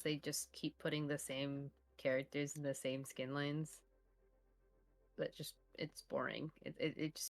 they just keep putting the same characters in the same skin lines, but just it's boring. It just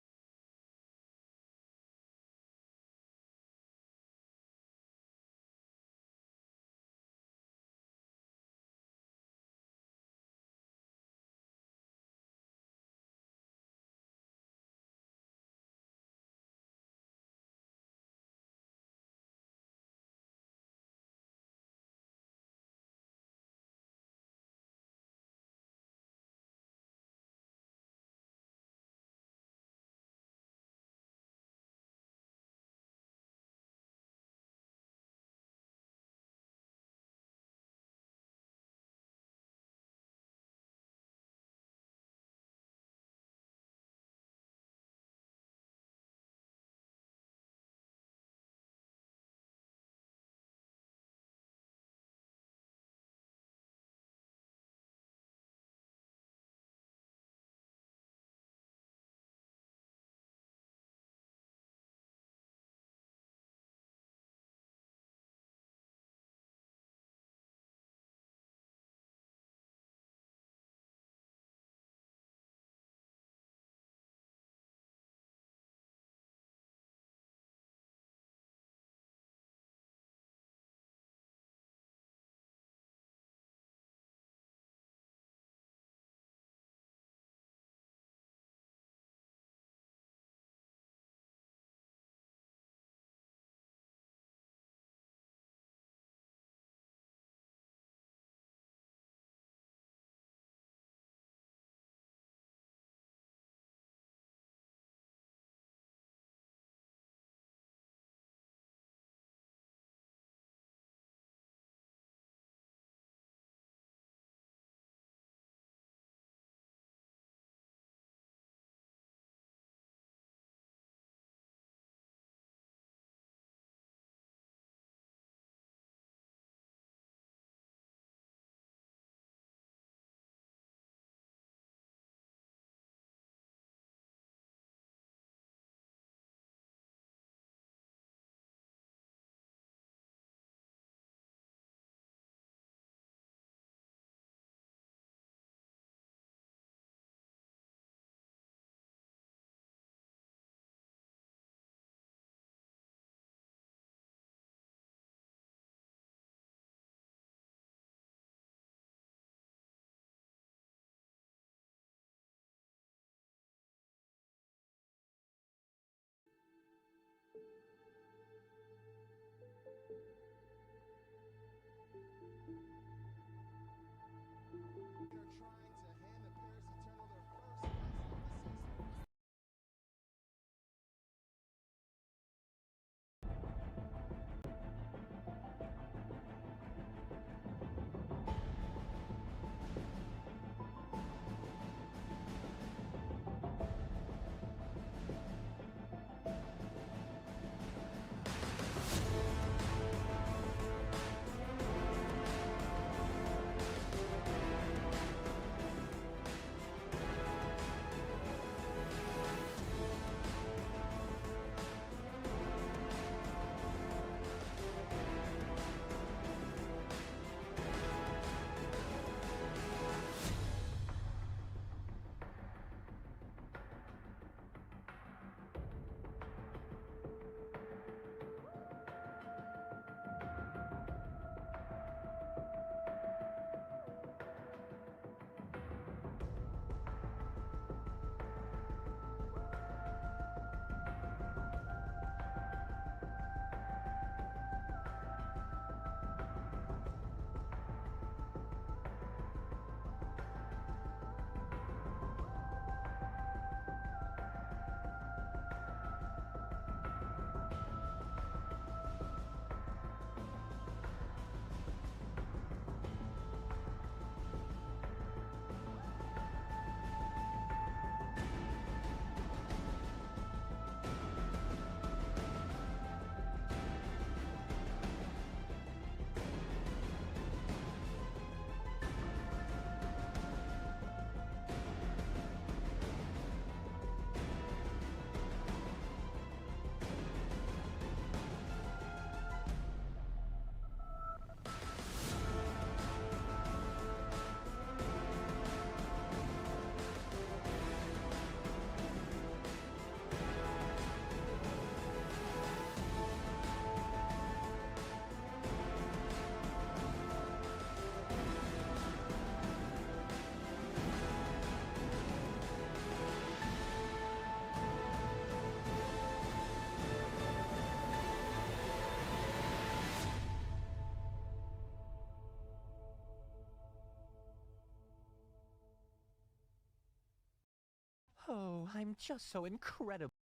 Oh, I'm just so incredible.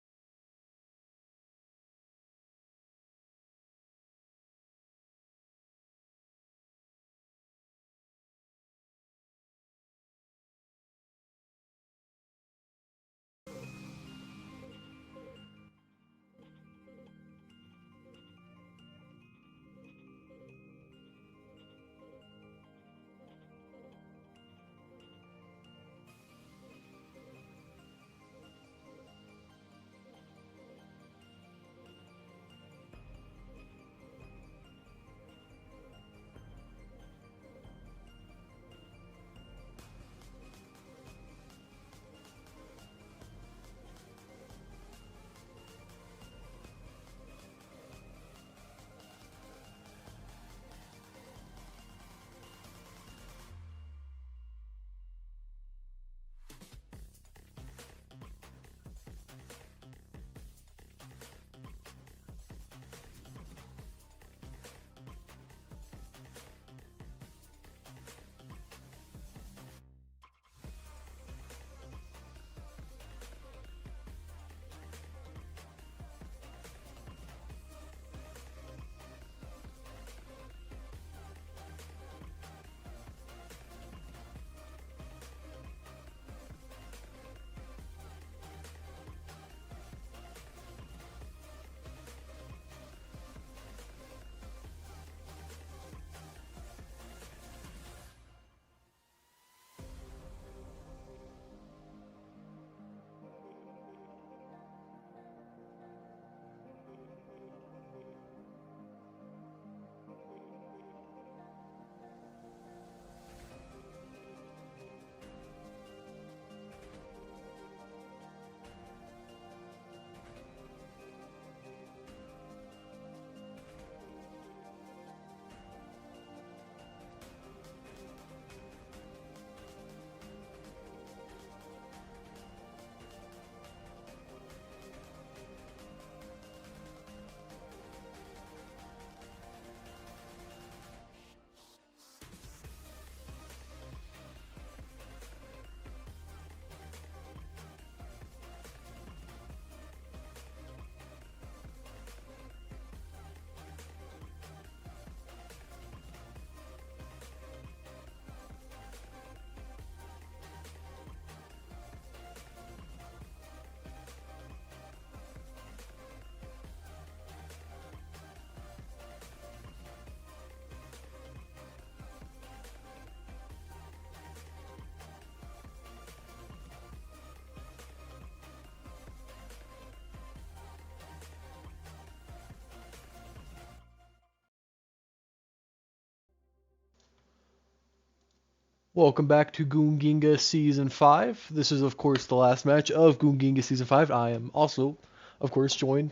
Welcome back to Goonginga Season 5. This is, of course, the last match of Goonginga Season 5. I am also, of course, joined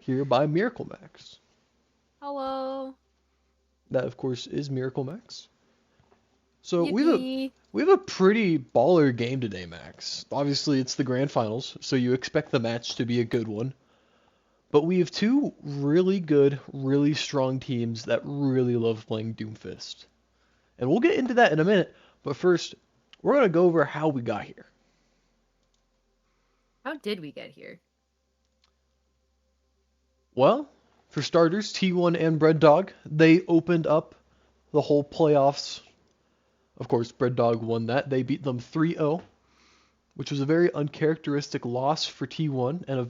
here by Miracle Max. Hello. That, of course, is Miracle Max. So Yippee. we have a pretty baller game today, Max. Obviously, it's the grand finals, so you expect the match to be a good one. But we have two really good, really strong teams that really love playing Doomfist. And we'll get into that in a minute, but first, we're going to go over how we got here. How did we get here? Well, for starters, T1 and Bread Dog, they opened up the whole playoffs. Of course, Bread Dog won that. They beat them 3-0, which was a very uncharacteristic loss for T1 and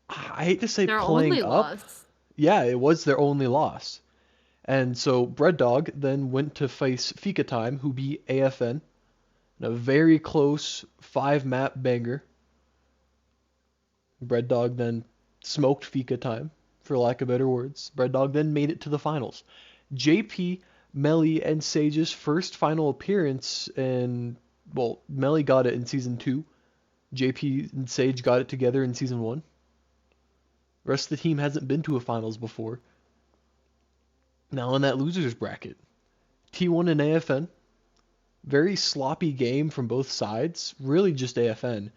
I hate to say Their playing only up. loss. Yeah, it was their only loss. And so Bread Dog then went to face Fika Time, who beat AFN in a very close 5-map banger. Bread Dog then smoked Fika Time, for lack of better words. Bread Dog then made it to the finals. JP, Melly, and Sage's first final appearance, and well, Melly got it in season 2. JP and Sage got it together in season 1. The rest of the team hasn't been to a finals before. Now in that losers bracket, T1 and AFN, very sloppy game from both sides, really just AFN.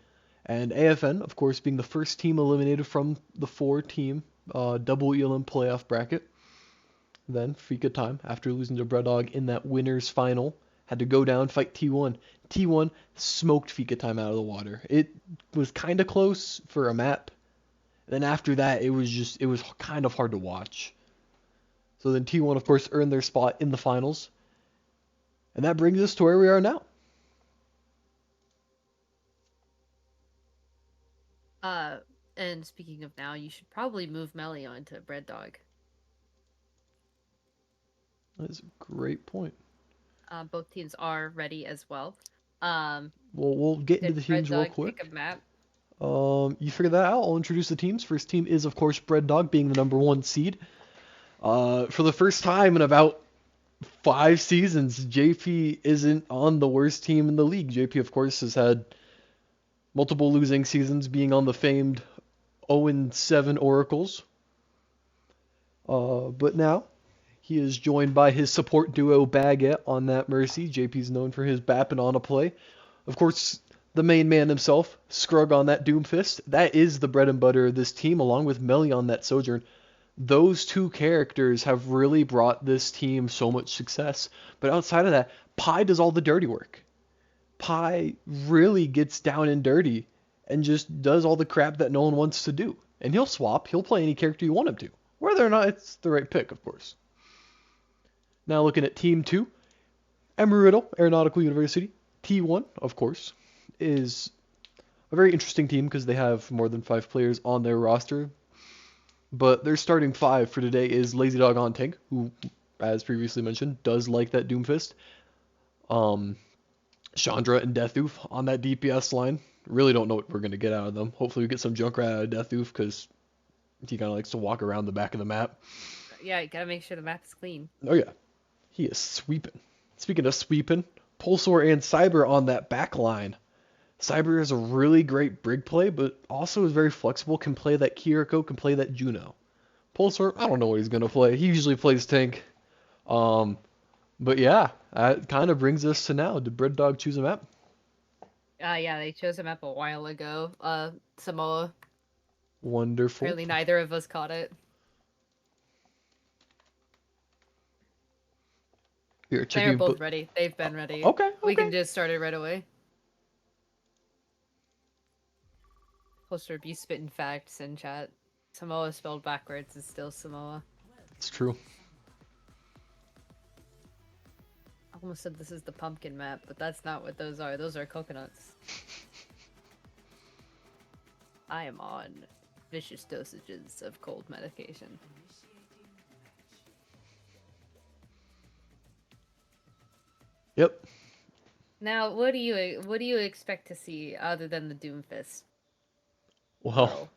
And AFN, of course, being the first team eliminated from the 4-team double ELM playoff bracket. Then Fika Time, after losing to Bread Dog in that winners final, had to go down, fight T1. T1 smoked Fika Time out of the water. It was kind of close for a map. Then after that, it was kind of hard to watch. So then T1, of course, earned their spot in the finals. And that brings us to where we are now. And speaking of now, you should probably move Melly on to Bread Dog. That is a great point. Both teams are ready as well. We'll get into the Bread teams real Dog quick. pick a map? You figure that out. I'll introduce the teams. First team is, of course, Bread Dog being the #1 seed. For the first time in about 5 seasons, JP isn't on the worst team in the league. JP, of course, has had multiple losing seasons, being on the famed 0-7 Oracles. But now he is joined by his support duo Baguette on that Mercy. JP's known for his Bap and Ana play. Of course, the main man himself, Scrug on that Doomfist. That is the bread and butter of this team, along with Melly on that Sojourn. Those two characters have really brought this team so much success. But outside of that, Pi does all the dirty work. Pi really gets down and dirty and just does all the crap that no one wants to do. And he'll swap. He'll play any character you want him to. Whether or not it's the right pick, of course. Now looking at Team 2, Embry-Riddle, Aeronautical University. T1, of course, is a very interesting team because they have more than 5 players on their roster. But their starting 5 for today is Lazy Dog on tank, who, as previously mentioned, does like that Doomfist. Chandra and Deathoof on that DPS line. Really don't know what we're going to get out of them. Hopefully we get some Junkrat out of Deathoof because he kind of likes to walk around the back of the map. Yeah, you gotta make sure the map is clean. Oh yeah, he is sweeping. Speaking of sweeping, Pulsar and Cyber on that back line. Cyber is a really great Brig play, but also is very flexible, can play that Kiriko, can play that Juno. Pulsar, I don't know what he's going to play. He usually plays tank. But yeah, that kind of brings us to now. Did Bread Dog choose a map? Yeah, they chose a map a while ago. Samoa. Wonderful. Apparently neither of us caught it. Here, They're both ready. They've been ready. Okay. We can just start it right away. Poster be spitting facts in chat. Samoa spelled backwards is still Samoa. It's true. I almost said this is the pumpkin map, but that's not what those are. Those are coconuts. I am on vicious dosages of cold medication. Yep. Now, what do you expect to see other than the Doomfist? Well,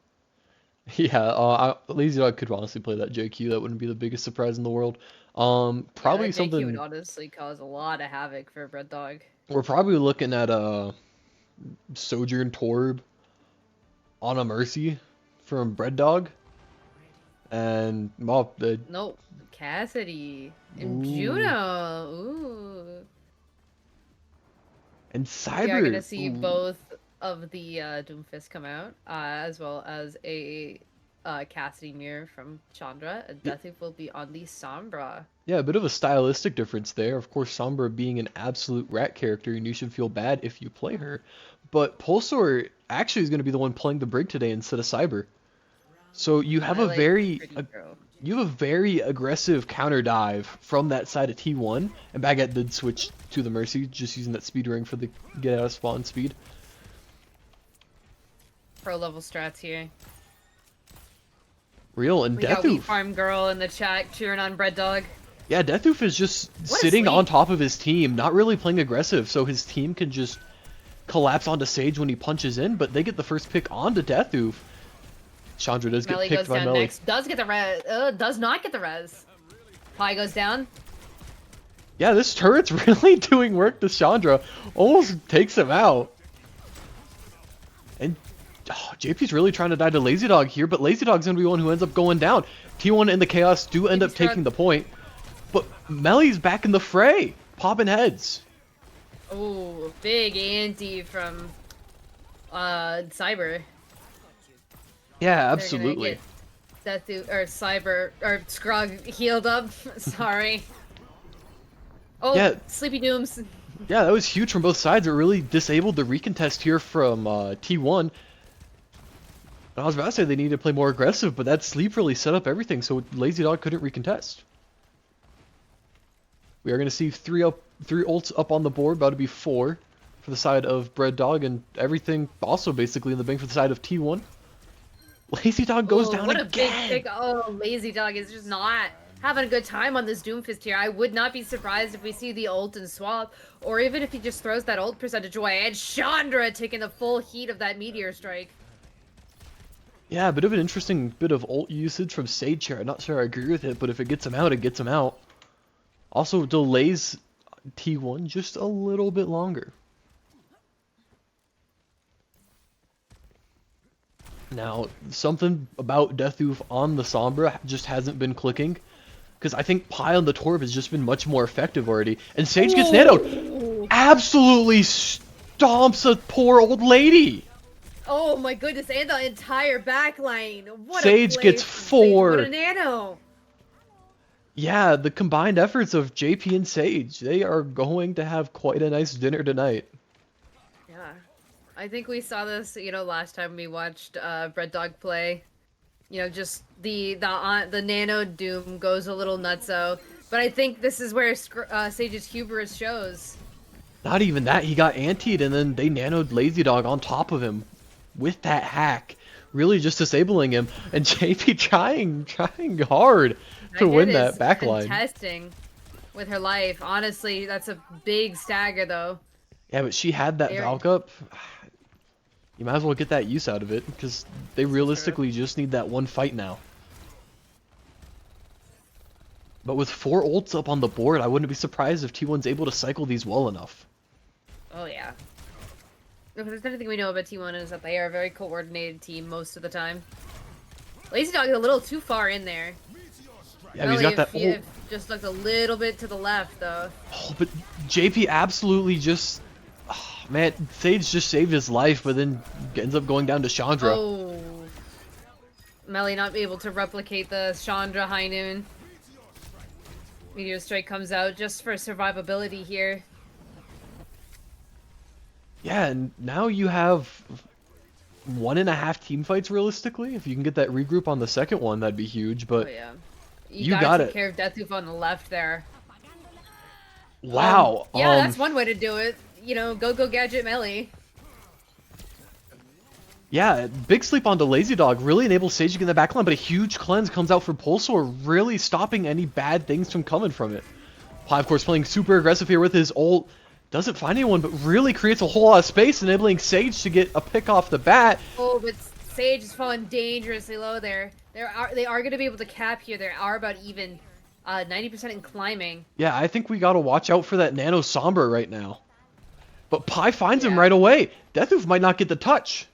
yeah, Lazy Dog could honestly play that JQ. That wouldn't be the biggest surprise in the world. Probably yeah, something. JQ would honestly cause a lot of havoc for Bread Dog. We're probably looking at Sojourn Torb on a Mercy from Bread Dog. And Nope, Cassidy and Ooh. Juno. Ooh. And Cyber. We are gonna see Ooh. both of the Doomfist come out, as well as a Cassidy mirror from Chandra, and Deathoof will be on the Sombra. Yeah, a bit of a stylistic difference there. Of course, Sombra being an absolute rat character, and you should feel bad if you play her. But Pulsar actually is going to be the one playing the Brig today instead of Cyber. So you have a very aggressive counter dive from that side of T1, and Baguette did switch to the Mercy, just using that speed ring for the get out of spawn speed. Pro level strats here. Real and We got Wheat Deathoof. Farm Girl in the chat cheering on Bread Dog. Yeah, Deathoof is just What a sitting sleep. on top of his team, not really playing aggressive, so his team can just collapse onto Sage when he punches in, but they get the first pick onto Deathoof. Chandra does Melly get goes picked by down Melly. next. Does get the res. Does not get the res. Pi goes down. Yeah, this turret's really doing work to Chandra. Almost takes him out. And JP's really trying to die to Lazy Dog here, but Lazy Dog's going to be one who ends up going down. T1 and the Chaos do end up taking the point. But Melly's back in the fray. Popping heads. Oh, big anti from Cyber. Yeah, absolutely. Deathoof or Cyber or Scrug healed up. Sorry. Oh, Yeah. Sleepy Dooms. Yeah, that was huge from both sides. It really disabled the recontest here from T1. I was about to say they needed to play more aggressive, but that sleep really set up everything, so Lazy Dog couldn't recontest. We are going to see three ults up on the board, about to be 4 for the side of Bread Dog, and everything also basically in the bank for the side of T1. Lazy Dog goes Oh, down what a again! big. Oh, Lazy Dog is just not having a good time on this Doomfist here. I would not be surprised if we see the ult and swap, or even if he just throws that ult percentage away. And Chandra taking the full heat of that meteor strike. Yeah, a bit of an interesting bit of ult usage from Sage here. I'm not sure I agree with it, but if it gets him out, it gets him out. Also delays T1 just a little bit longer. Now, something about Deathoof on the Sombra just hasn't been clicking. Because I think Pi on the Torb has just been much more effective already. And Sage gets nanoed. Absolutely stomps a poor old lady. Oh my goodness, and the entire back line. What Sage a play gets from Sage. 4. What a nano. Yeah, the combined efforts of JP and Sage, they are going to have quite a nice dinner tonight. Yeah. I think we saw this, last time we watched Bread Dog play. Just the nano doom goes a little nutso. But I think this is where Sage's hubris shows. Not even that, he got antied and then they nanoed Lazy Dog on top of him with that hack. Really just disabling him. And JP trying hard to win that backline. Contesting with her life. Honestly, that's a big stagger though. Yeah, but she had that Valk up. You might as well get that use out of it, because they realistically just need that one fight now. But with 4 ults up on the board, I wouldn't be surprised if T1's able to cycle these well enough. Oh yeah. If there's anything we know about T1 is that they are a very coordinated team most of the time. Lazy Dog is a little too far in there. Yeah, he's got that ult. Just looked a little bit to the left though. Oh, but JP absolutely just... Oh, man, Sage just saved his life, but then ends up going down to Chandra. Oh. Melly not able to replicate the Chandra High Noon. Meteor Strike comes out just for survivability here. Yeah, and now you have 1.5 team fights realistically. If you can get that regroup on the second one, that'd be huge, but... Oh, yeah. You gotta got take it. care of Deathoof on the left there. Wow. Yeah, that's one way to do it. Go Gadget Melly. Yeah, big sleep onto Lazy Dog really enables Sage to get in the backline, but a huge cleanse comes out for Pulsar, really stopping any bad things from coming from it. Pi, of course, playing super aggressive here with his ult. Doesn't find anyone, but really creates a whole lot of space, enabling Sage to get a pick off the bat. Oh, but Sage is falling dangerously low there. They are going to be able to cap here. They are about even 90% in climbing. Yeah, I think we got to watch out for that Nano Sombra right now. But Pi finds him right away. Deathoof might not get the touch.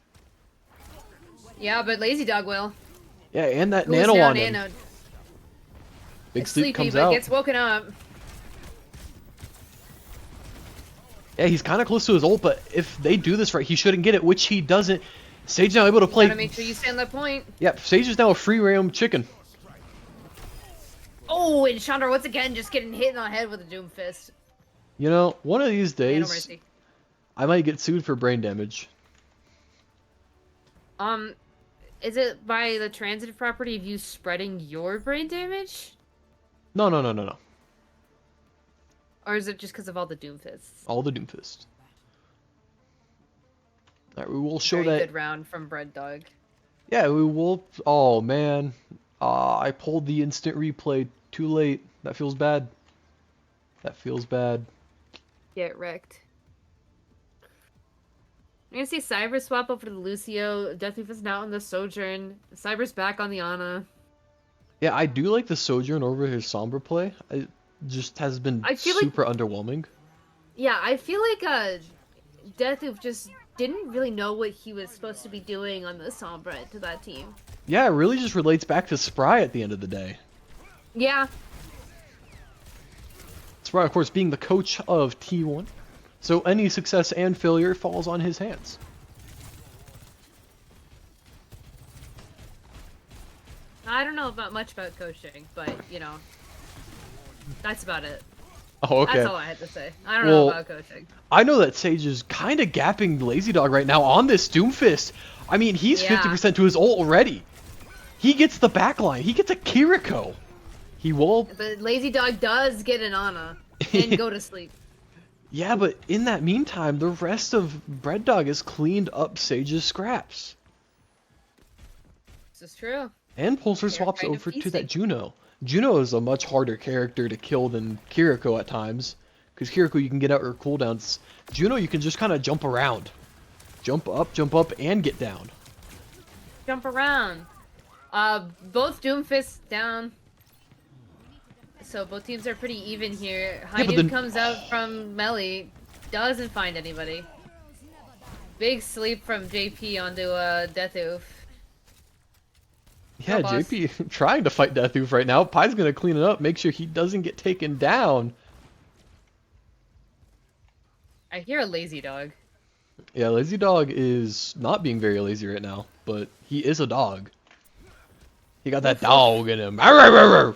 Yeah, but Lazy Dog will. Yeah, and that Nano on him. Nanoed. Big It's sleep sleepy, comes but out. gets woken up. Yeah, he's kind of close to his ult, but if they do this right, he shouldn't get it, which he doesn't. Sage now able to play. Gotta make sure you stand that point. Yep, Sage is now a free roam chicken. Oh, and Chandra once again just getting hit in the head with a Doom Fist. You know, one of these No days, mercy. I might get sued for brain damage. Is it by the transitive property of you spreading your brain damage? No. Or is it just because of all the Doom Fists? All the Doomfist. Alright, we will show Very that. good round from Bread Dog. Yeah, we will. Oh, man. I pulled the instant replay too late. That feels bad. That feels bad. Get wrecked. I'm gonna see Cyber swap over to Lucio. Deathloop is now on the Sojourn. Cyber's back on the Ana. Yeah, I do like the Sojourn over his Sombra play. It just has been super underwhelming. Yeah, I feel like Deathloop just didn't really know what he was supposed to be doing on the Sombra to that team. Yeah, it really just relates back to Spry at the end of the day. Yeah. Spry, of course, being the coach of T1. So any success and failure falls on his hands. I don't know much about coaching, but, that's about it. Oh, That's okay. all I had to say. I don't know Well, about coaching. I know that Sage is kind of gapping Lazy Dog right now on this Doomfist. I mean, he's Yeah. 50% to his ult already. He gets the backline. He gets a Kiriko. He will. But Lazy Dog does get an Ana and go to sleep. Yeah, but in that meantime, the rest of Bread Dog has cleaned up Sage's scraps. This is true. And Pulsar They're swaps kind of over to that feasting. Juno. Juno is a much harder character to kill than Kiriko at times. Because Kiriko, you can get out her cooldowns. Juno, you can just kind of jump around. Jump up, and get down. Jump around. Both Doomfists down. So both teams are pretty even here. High Yeah, but Noon then- comes out from Melly. Doesn't find anybody. Big sleep from JP onto Death Oof. Yeah, boss. JP trying to fight Death Oof right now. Pie's gonna clean it up, make sure he doesn't get taken down. I hear a Lazy Dog. Yeah, Lazy Dog is not being very lazy right now, but he is a dog. He got that Woof, woof. dog in him. Arr, arr, arr, arr.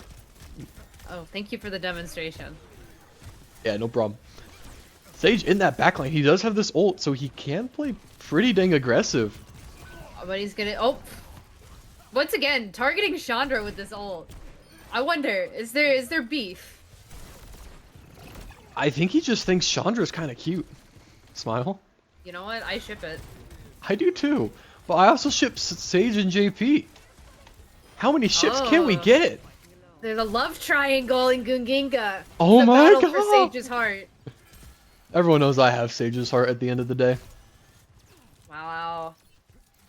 Oh, thank you for the demonstration. Yeah, no problem. Sage in that backline, he does have this ult, so he can play pretty dang aggressive. Oh, but he's gonna. Oh, once again targeting Chandra with this ult. I wonder, is there beef? I think he just thinks Chandra's kind of cute. Smile. You know what? I ship it. I do too, but I also ship Sage and JP. How many ships can we Oh. get? There's a love triangle in Gunginka. Oh The my battle for God. Sage's heart. Everyone knows I have Sage's heart at the end of the day. Wow.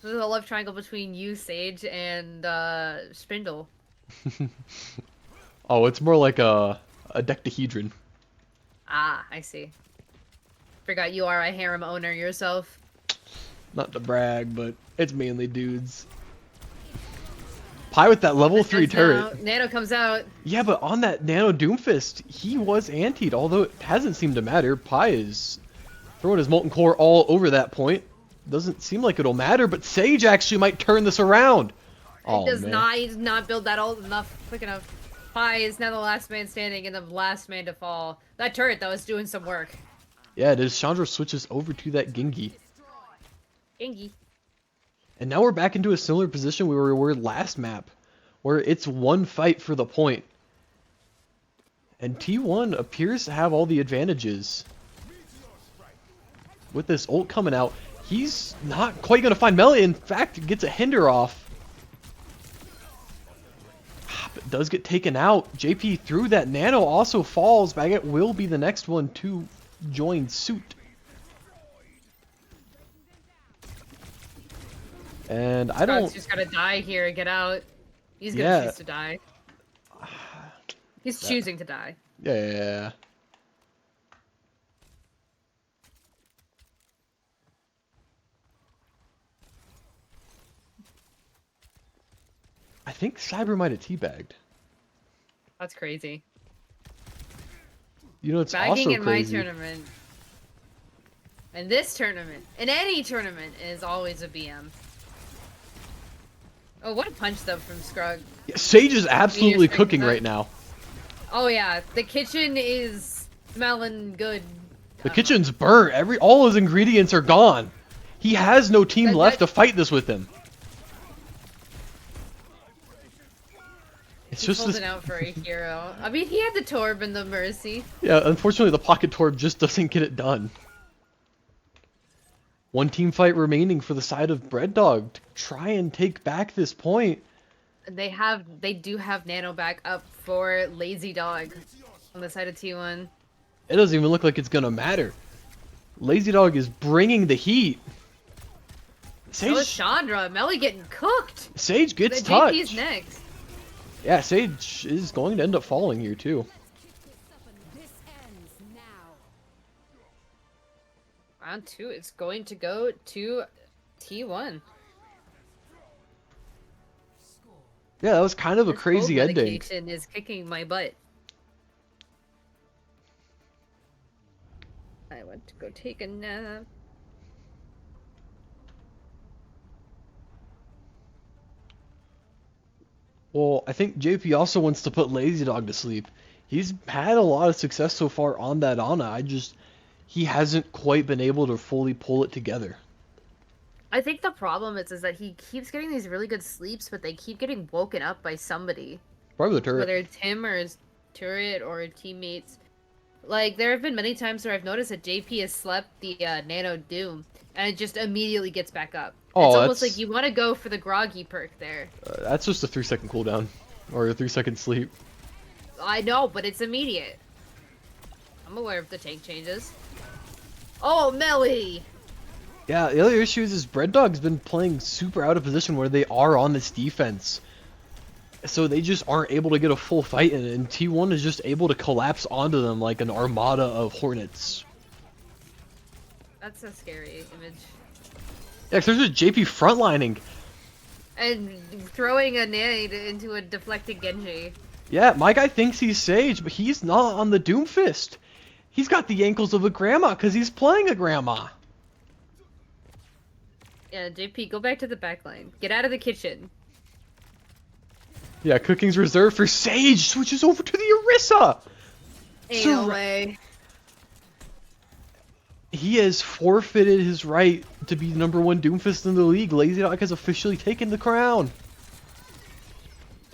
This is a love triangle between you, Sage, and Spindle. Oh, it's more like a dectahedron. Ah, I see. Forgot you are a harem owner yourself. Not to brag, but it's mainly dudes. Pie with that level 3 turret. Nano comes out. Yeah, but on that Nano Doomfist, he was antied, although it hasn't seemed to matter. Pie is throwing his Molten Core all over that point. Doesn't seem like it'll matter, but Sage actually might turn this around. Oh, He does man. not. He does not build that ult enough, quick enough. Pi is now the last man standing and the last man to fall. That turret though is doing some work. Yeah, it is. Chandra switches over to that Gengi. Gengi. And now we're back into a similar position where we were last map, where it's one fight for the point. And T1 appears to have all the advantages. With this ult coming out, he's not quite going to find Melee. In fact, gets a hinder off. But does get taken out. JP through that Nano also falls. Baguette will be the next one to join suit. And I don't... Scott's just gotta die here and get out. He's gonna Yeah. choose to die. He's choosing to die. Yeah. I think Cyber might have teabagged. That's crazy. You know, it's Bagging also in crazy. my tournament. In this tournament. In any tournament is always a BM. Oh, what a punch though from Scrug. Yeah, Sage is absolutely Genius cooking thing, right now. Oh yeah, the kitchen is smelling good. The kitchen's burnt. All his ingredients are gone. He has no team That- left that- to fight this with him. It's He's just holding this. out for a hero. I mean, he had the Torb and the Mercy. Yeah, unfortunately, the Pocket Torb just doesn't get it done. One team fight remaining for the side of Bread Dog to try and take back this point. They do have Nano back up for Lazy Dog on the side of T1. It doesn't even look like it's gonna matter. Lazy Dog is bringing the heat. So is Sage, Chandra. Melly getting cooked. Sage gets The touched. JP's next. Yeah, Sage is going to end up falling here too. Round 2 is going to go to T1. Yeah, that was kind of a This crazy cold ending. medication is kicking my butt. I want to go take a nap. Well, I think JP also wants to put Lazy Dog to sleep. He's had a lot of success so far on that Ana. He hasn't quite been able to fully pull it together. I think the problem is that he keeps getting these really good sleeps, but they keep getting woken up by somebody, Probably the turret. whether it's him or his turret or teammates. Like, there have been many times where I've noticed that JP has slept the Nano Doom, and it just immediately gets back up. It's Oh, almost like you want to go for the groggy perk there. that's just a 3-second cooldown, or a 3-second sleep. I know, but it's immediate. I'm aware of the tank changes. Oh, Melly! Yeah, the other issue is Bread Dog's been playing super out of position where they are on this defense. So they just aren't able to get a full fight in it, and T1 is just able to collapse onto them like an armada of hornets. That's a scary image. Yeah, 'cause there's a JP frontlining. And throwing a nade into a deflected Genji. Yeah, my guy thinks he's Sage, but he's not on the Doomfist. He's got the ankles of a grandma because he's playing a grandma. Yeah, JP, go back to the back line. Get out of the kitchen. Yeah, cooking's reserved for Sage. Switches over to the Orisa. Ain't no way. He has forfeited his right to be #1 Doomfist in the league. Lazy Dog has officially taken the crown.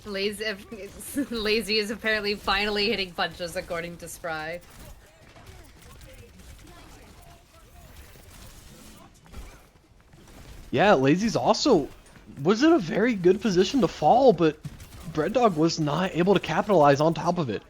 Lazy is apparently finally hitting punches, according to Spry. Yeah, Lazy's also was in a very good position to fall, but Bread Dog was not able to capitalize on top of it.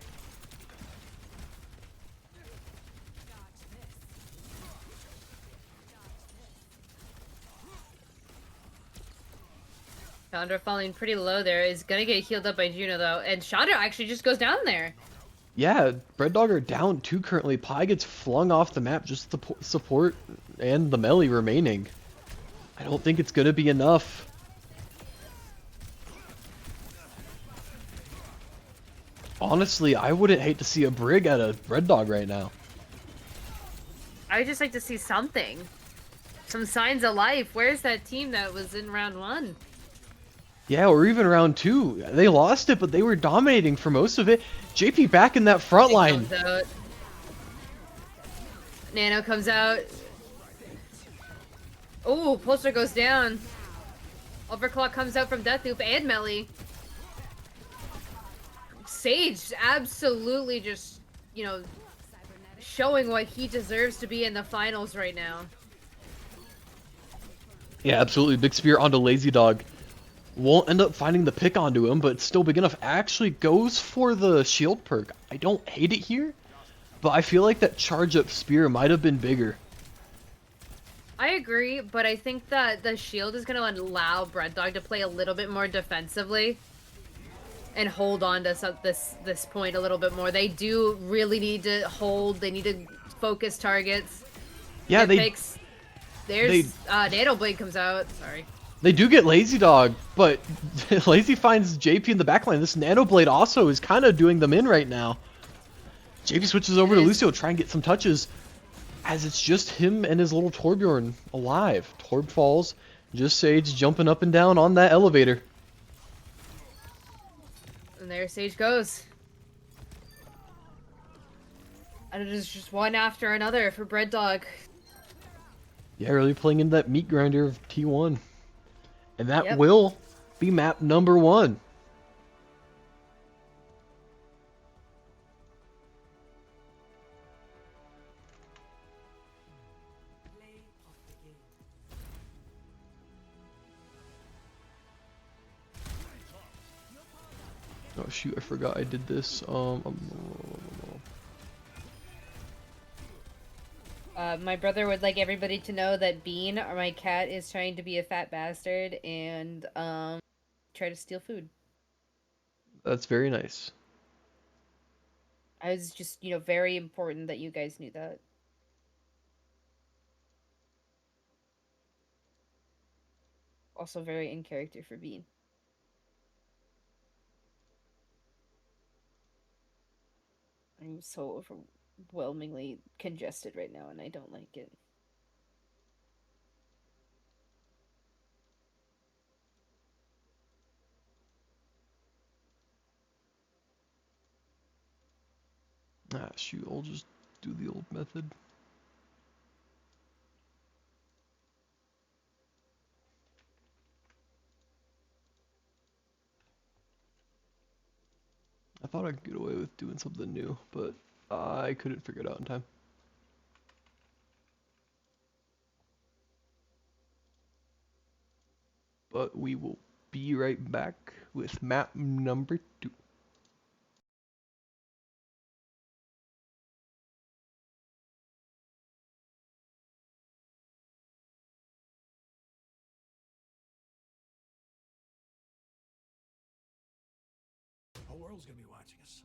Chandra falling pretty low there is gonna get healed up by Juno though, and Chandra actually just goes down there. Yeah, Bread Dog are down 2 currently. Pi gets flung off the map just to support and the melee remaining. I don't think it's gonna be enough. Honestly, I wouldn't hate to see a Brig at a Bread Dog right now. I would just like to see something. Some signs of life. Where's that team that was in round 1? Yeah, or even round 2. They lost it, but they were dominating for most of it. JP back in that front line. Nano comes out. Oh, Poster goes down. Overclock comes out from Deathloop and Melly. Sage absolutely just, you know, showing what he deserves to be in the finals right now. Yeah, absolutely. Big spear onto Lazy Dog. Won't end up finding the pick onto him, but still big enough. Actually goes for the shield perk. I don't hate it here, but I feel like that charge up spear might have been bigger. I agree, but I think that the shield is going to allow Bread Dog to play a little bit more defensively and hold on to this point a little bit more. They do really need to hold. They need to focus targets. Yeah, There's Nano Blade comes out. Sorry. They do get Lazy Dog, but Lazy finds JP in the backline. This Nano Blade also is kind of doing them in right now. JP switches over to Lucio, try and get some touches, as it's just him and his little Torbjorn alive. Torb falls, just Sage jumping up and down on that elevator. And there Sage goes. And it is just one after another for Bread Dog. Yeah, really playing into that meat grinder of T1. And that Yep. will be map #1. Oh shoot, I forgot I did this. My brother would like everybody to know that Bean, or my cat, is trying to be a fat bastard and try to steal food. That's very nice. I was just, you know, very important that you guys knew that. Also very in character for Bean. I'm so overwhelmingly congested right now and I don't like it. Ah, shoot, I'll just do the old method. I thought I could get away with doing something new, but I couldn't figure it out in time. But we will be right back with map number 2. The whole world's gonna be watching us.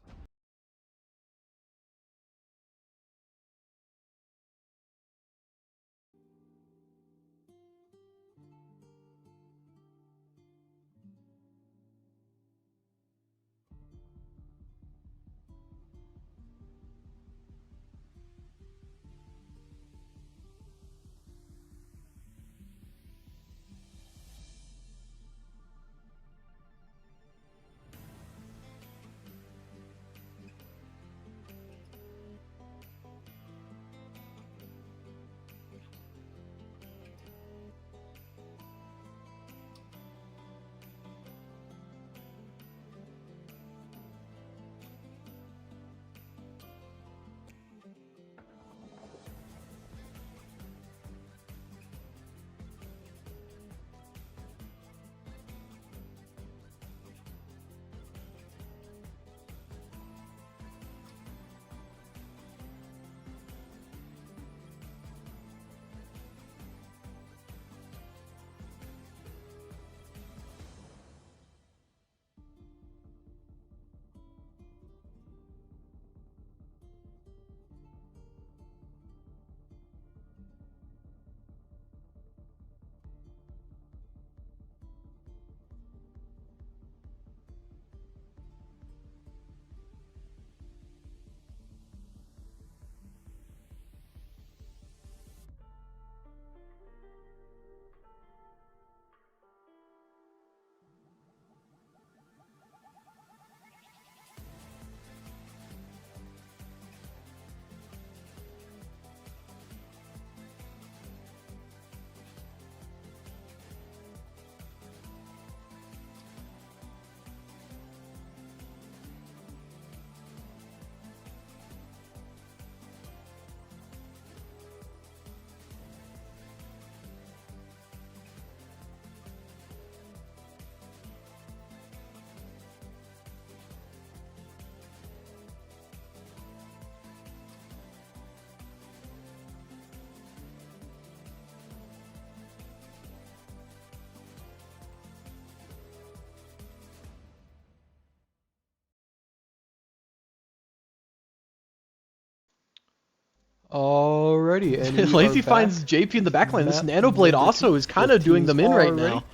Alrighty, and we Lazy are back finds JP in the with backline. This map Nanoblade number also 2. is kind Both of doing teams them in are right ready, now.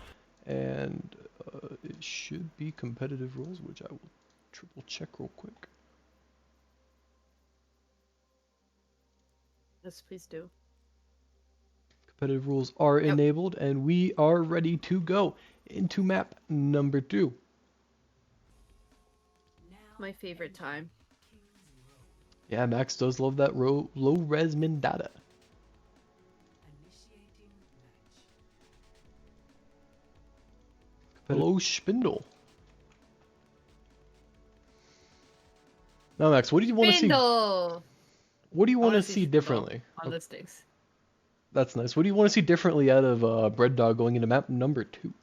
and it should be competitive rules, which I will triple check real quick. Yes, please do. Competitive rules are Yep. enabled, and we are ready to go into map number 2. My favorite time. Yeah, Max does love that low res min data. Hello, Spindle. Now, Max, what do you want to see? Spindle! What do you I want wanna to see see Spindle differently? on the sticks. That's nice. What do you want to see differently out of Bread Dog going into map number 2?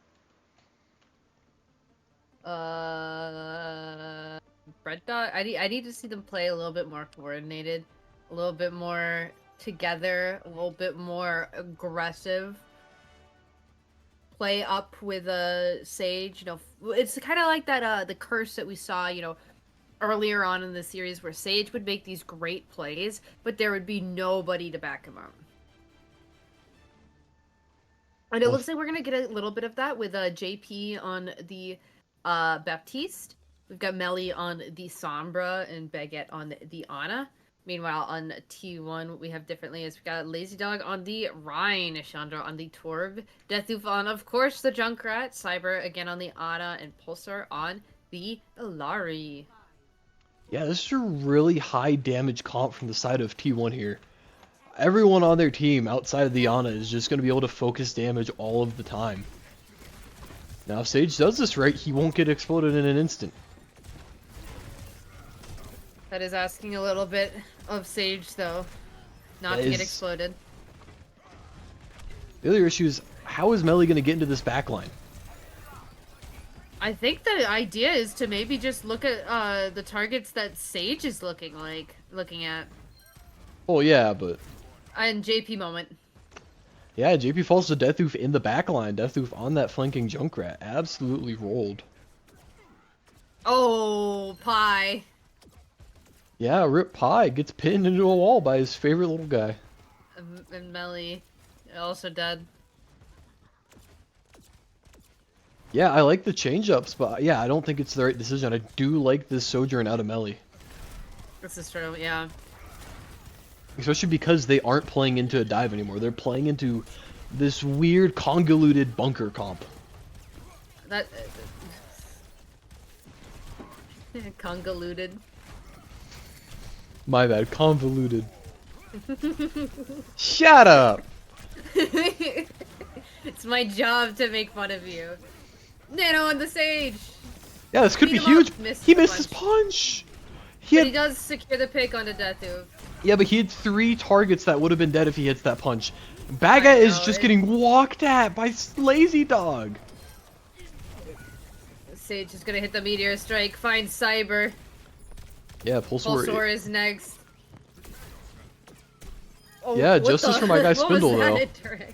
Bread Dog. I need to see them play a little bit more coordinated, a little bit more together, a little bit more aggressive. Play up with a Sage. You know, it's kind of like that. The curse that we saw. You know, earlier on in the series where Sage would make these great plays, but there would be nobody to back him up. And it looks like we're gonna get a little bit of that with JP on the Baptiste. We've got Melly on the Sombra and Baguette on the Ana. Meanwhile, on T1, we have differently as we got Lazy Dog on the Rhine, Chandra on the Torb, Deathoof on, of course, the Junkrat, Cyber again on the Ana, and Pulsar on the Ilari. Yeah, this is a really high damage comp from the side of T1 here. Everyone on their team outside of the Ana is just going to be able to focus damage all of the time. Now if Sage does this right, he won't get exploded in an instant. That is asking a little bit of Sage, though. Not That to get is- exploded. The other issue is, how is Melly going to get into this backline? I think the idea is to maybe just look at the targets that Sage is looking at. Oh yeah, but... And JP moment. Yeah, JP falls to Deathoof in the backline. Deathoof on that flanking Junkrat. Absolutely rolled. Oh, pie. Yeah, Rip Pie gets pinned into a wall by his favorite little guy. And Melly also dead. Yeah, I like the change-ups, but yeah, I don't think it's the right decision. I do like this Sojourn out of Melly. This is true, yeah. Especially because they aren't playing into a dive anymore. They're playing into this weird convoluted bunker comp. That... convoluted. My bad, convoluted. Shut up! It's my job to make fun of you. Nano on the Sage! Yeah, this could Beat be him up, huge. missed He the missed his punch! He But had, he does secure the pick onto Deathu. yeah, but he had 3 targets that would have been dead if he hits that punch. Baga is know, just it- getting walked at by Lazy Dog. Sage is gonna hit the Meteor Strike, find Cyber. Yeah, Pulsar. Pulsar is next. Oh, Yeah, what justice the- for my guy what was Spindle, that though. indirect?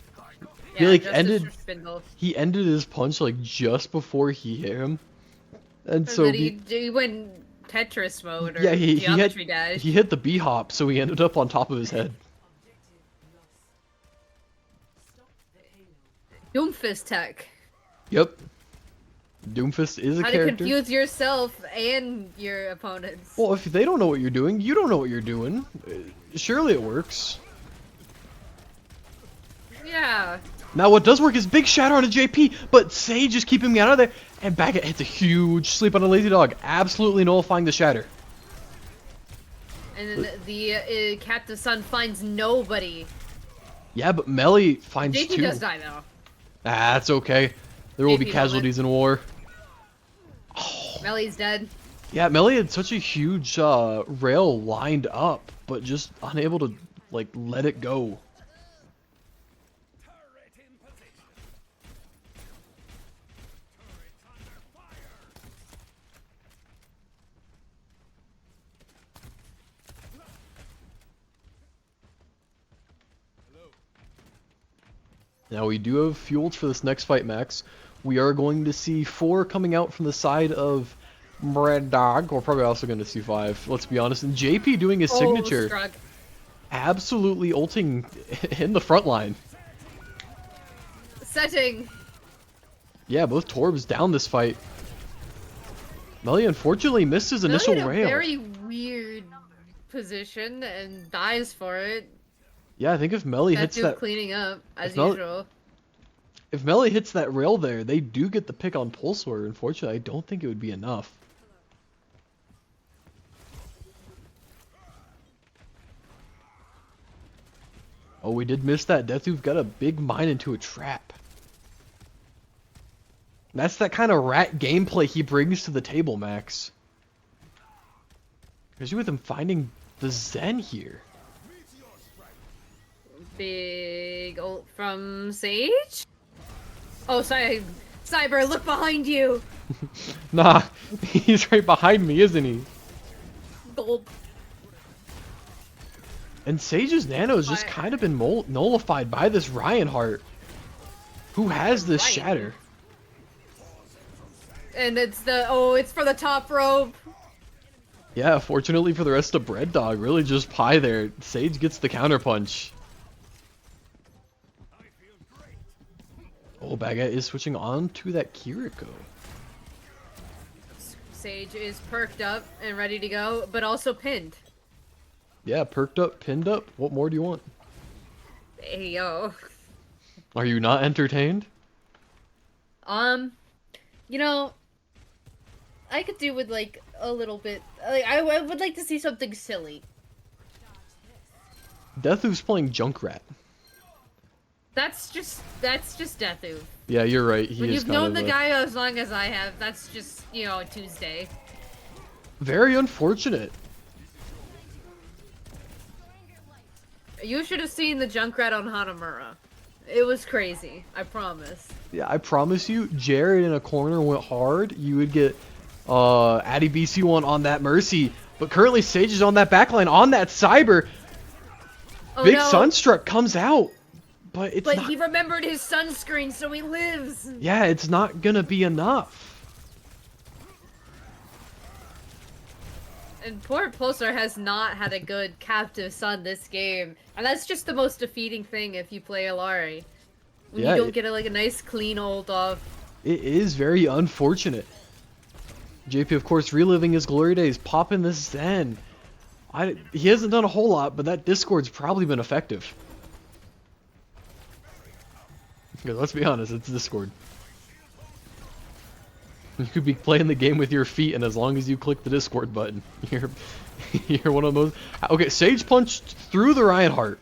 He, Yeah, like, justice ended- for Spindle. He ended his punch like just before he hit him. And And so then he went Tetris mode or yeah, he Geometry hit Dash. he hit the B hop, so he ended up on top of his head. Doomfist tech. Yep. Doomfist is a How to character. confuse yourself and your opponents. Well, if they don't know what you're doing, you don't know what you're doing. Surely it works. Yeah. Now what does work is big shatter on a JP, but Sage is keeping me out of there, and Baggett hits a huge sleep on a Lazy Dog, absolutely nullifying the shatter. And then the Captive Sun finds nobody. Yeah, but Melly finds JP 2. does die though. That's okay. There will be JP casualties in war. Melly's dead. Yeah, Melly had such a huge rail lined up, but just unable to like let it go. Turret in position. Turret under fire. Hello. Now we do have fuels for this next fight, Max. We are going to see 4 coming out from the side of Red Dog. We're probably also going to see 5, let's be honest. And JP doing his signature, Struck. absolutely ulting in the front line. Setting. Yeah, both Torbs down this fight. Melly unfortunately missed his initial Melly in a rail. very weird position and dies for it. Yeah, I think if Melly That hits dude that, cleaning up as If Melly- usual. if Melly hits that rail there, they do get the pick on Pulsar. Unfortunately, I don't think it would be enough. Oh, we did miss that. Deathu's got a big mine into a trap. That's that kind of rat gameplay he brings to the table, Max. Especially with him finding the Zen here. Big ult from Sage? Oh, sorry. Cyber, look behind you! Nah, he's right behind me, isn't he? Gulp. And Sage's nano has just Fire. kind of been nullified by this Reinhardt, who has this Ryan. shatter. And it's it's for the top rope. Yeah, fortunately for the rest of Bread Dog, really just pie there. Sage gets the counterpunch. Oh, Baguette is switching on to that Kiriko. Sage is perked up and ready to go, but also pinned. Yeah, perked up, pinned up. What more do you want? Hey, yo. Are you not entertained? You know, I could do with like a little bit. Like, I would like to see something silly. Deathoof's playing Junkrat. That's just Deathu. Yeah, you're right. He When is you've kind known of the a... guy as long as I have, that's just, you know, a Tuesday. Very unfortunate. You should have seen the Junkrat on Hanamura. It was crazy, I promise. Yeah, I promise you, Jared in a corner went hard. You would get Addy BC1 on that Mercy. But currently Sage is on that backline, on that Cyber. Oh, Big no. Sunstruck comes out. But it's But not... he remembered his sunscreen, so he lives. Yeah, it's not gonna be enough. And poor Pulsar has not had a good captive sun this game. And that's just the most defeating thing if you play Alari. When Yeah, you don't get a nice clean ult off. It is very unfortunate. JP, of course, reliving his glory days, popping this Zen. He hasn't done a whole lot, but that Discord's probably been effective. Because let's be honest, it's Discord. You could be playing the game with your feet, and as long as you click the Discord button, you're one of those. Okay, Sage punched through the Reinhardt.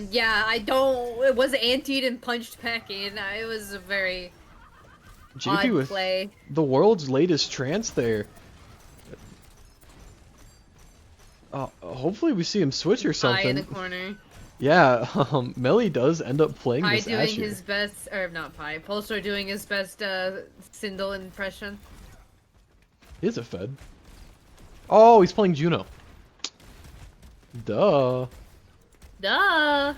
Yeah, it was antied and punched back in. It was a very JP odd with play. the world's latest trance there. Hopefully we see him switch or High in the something. corner. Yeah, Melly does end up playing Pi this doing Asher. his best, or not Pi, Pulsar doing his best Sindel impression. He is a Fed. Oh, he's playing Juno. Duh. Duh!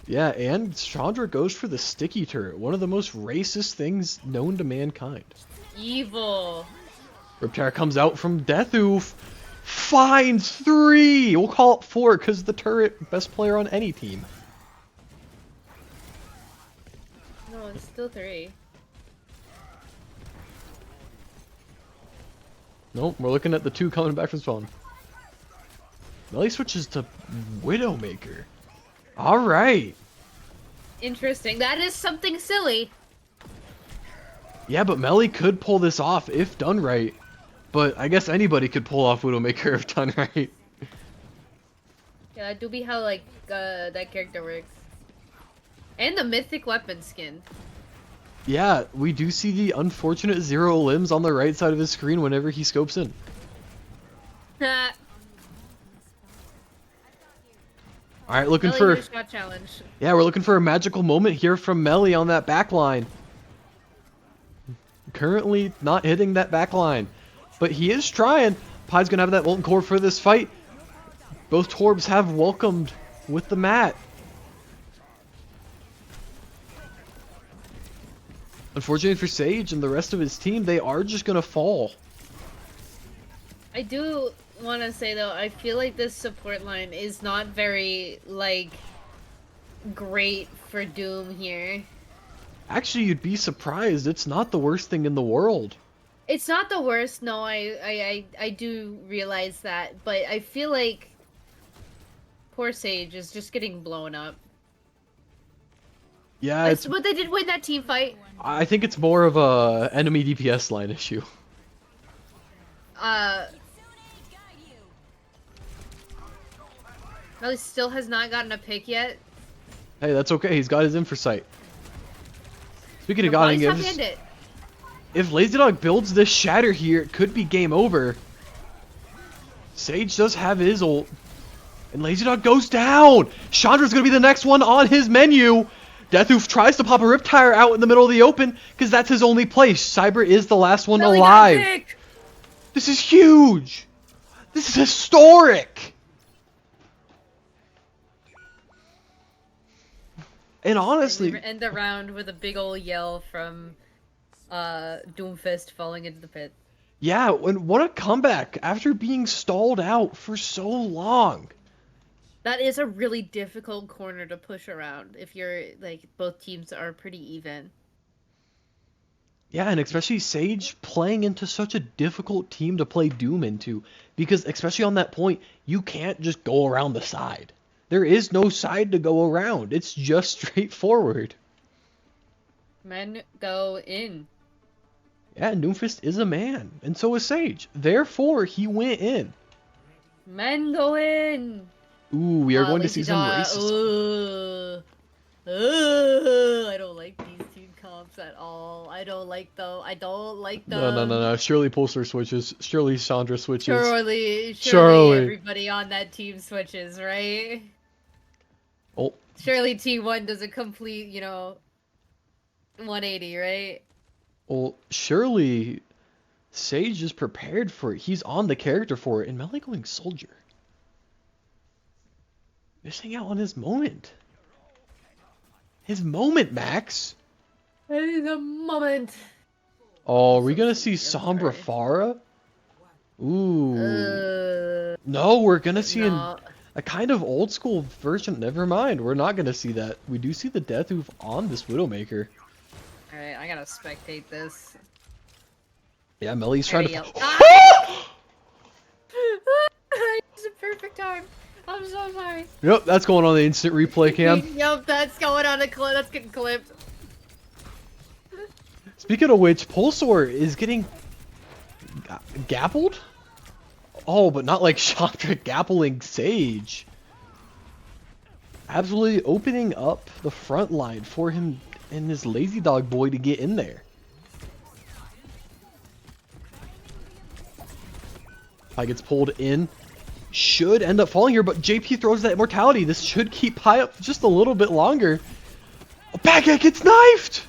Yeah, and Chandra goes for the sticky turret, one of the most racist things known to mankind. Evil. Riptire comes out from Deathoof, finds 3! We'll call it 4 because the turret, best player on any team. No, it's still 3. Nope, we're looking at the 2 coming back from spawn. Melly switches to Widowmaker. Alright. Interesting. That is something silly. Yeah, but Melly could pull this off if done right. But I guess anybody could pull off Widowmaker if done right. Yeah, that do be how, like, that character works. And the mythic weapon skin. Yeah, we do see the unfortunate 0 limbs on the right side of his screen whenever he scopes in. Alright, looking Melly, for... your shot challenge. Yeah, we're looking for a magical moment here from Melly on that back line. Currently not hitting that back line. But he is trying. Pi's gonna have that molten core for this fight. Both Torbs have welcomed with the mat. Unfortunately for Sage and the rest of his team, they are just gonna fall. I do want to say, though, I feel like this support line is not very, like, great for Doom here. Actually, you'd be surprised. It's not the worst thing in the world. It's not the worst, no, I do realize that, but I feel like poor Sage is just getting blown up. Yeah, it's... But they did win that team fight. I think it's more of a enemy DPS line issue. Melly still has not gotten a pick yet. Hey, that's okay. He's got his Infrasight. Speaking of Why Godding stop Gives, it? if Lazy Dog builds this Shatter here, it could be game over. Sage does have his ult. And Lazy Dog goes down! Chandra's gonna be the next one on his menu! Deathoof tries to pop a Riptire out in the middle of the open, because that's his only place. Cyber is the last one Melly got alive. picked! This is huge! This is historic! And honestly... End the round with a big ol' yell from Doomfist falling into the pit. Yeah, and what a comeback after being stalled out for so long. That is a really difficult corner to push around if you're, like, both teams are pretty even. Yeah, and especially Sage playing into such a difficult team to play Doom into. Because especially on that point, you can't just go around the side. There is no side to go around. It's just straightforward. Men go in. Yeah, Doomfist is a man, and so is Sage. Therefore, he went in. Men go in. Ooh, we are going to see Lazy some dog. racism. I don't like these team comps at all. I don't like them. I don't like them. No. Surely Pulsar switches. Surely Chandra switches. Surely Surely. everybody on that team switches, right? Oh, Surely T1 does a complete, 180, right? well, surely Sage is prepared for it. He's on the character for it. And Melee going Soldier. Missing out on his moment. His moment, Max. That is a moment. Oh, are we So gonna see sweet, I'm Sombra sorry. Farah? Ooh. No, we're gonna see No. a kind of old school version. Never mind, we're not gonna see that. We do see the Death Hoof on this Widowmaker. Alright, I gotta spectate this. Yeah, Melee's trying to. Alrighty, Ah! It's a perfect time. I'm so sorry. Yep, that's going on the instant replay cam. Yup, that's going on a clip. That's getting clipped. Speaking of which, Pulsar is getting gappled? Oh, but not like Chandra gappling Sage. Absolutely opening up the front line for him and this lazy dog boy to get in there. Pi gets pulled in. Should end up falling here, but JP throws that immortality. This should keep Pi up just a little bit longer. Oh, Baguette gets knifed!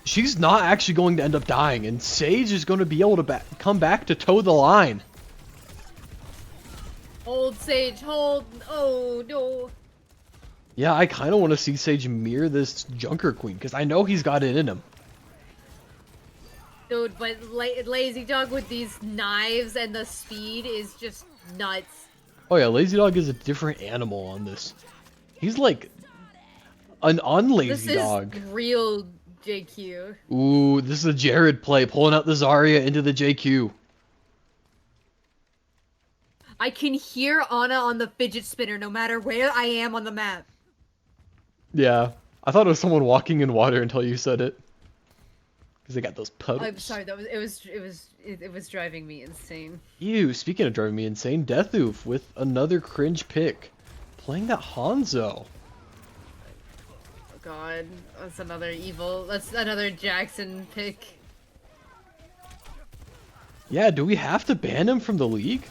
She's not actually going to end up dying, and Sage is going to be able to come back to toe the line. Hold, Sage, hold. Oh, no. Yeah, I kind of want to see Sage mirror this Junker Queen, because I know he's got it in him. Dude, but Lazy Dog with these knives and the speed is just nuts. Oh yeah, Lazy Dog is a different animal on this. He's like an unlazy This is dog. real JQ. Ooh, this is a Jared play, pulling out the Zarya into the JQ. I can hear Ana on the fidget spinner no matter where I am on the map. Yeah, I thought it was someone walking in water until you said it. Because they got those puddles. I'm sorry, it was driving me insane. Ew, speaking of driving me insane, Deathoof with another cringe pick. Playing that Hanzo. Oh god, that's another Jackson pick. Yeah, do we have to ban him from the league?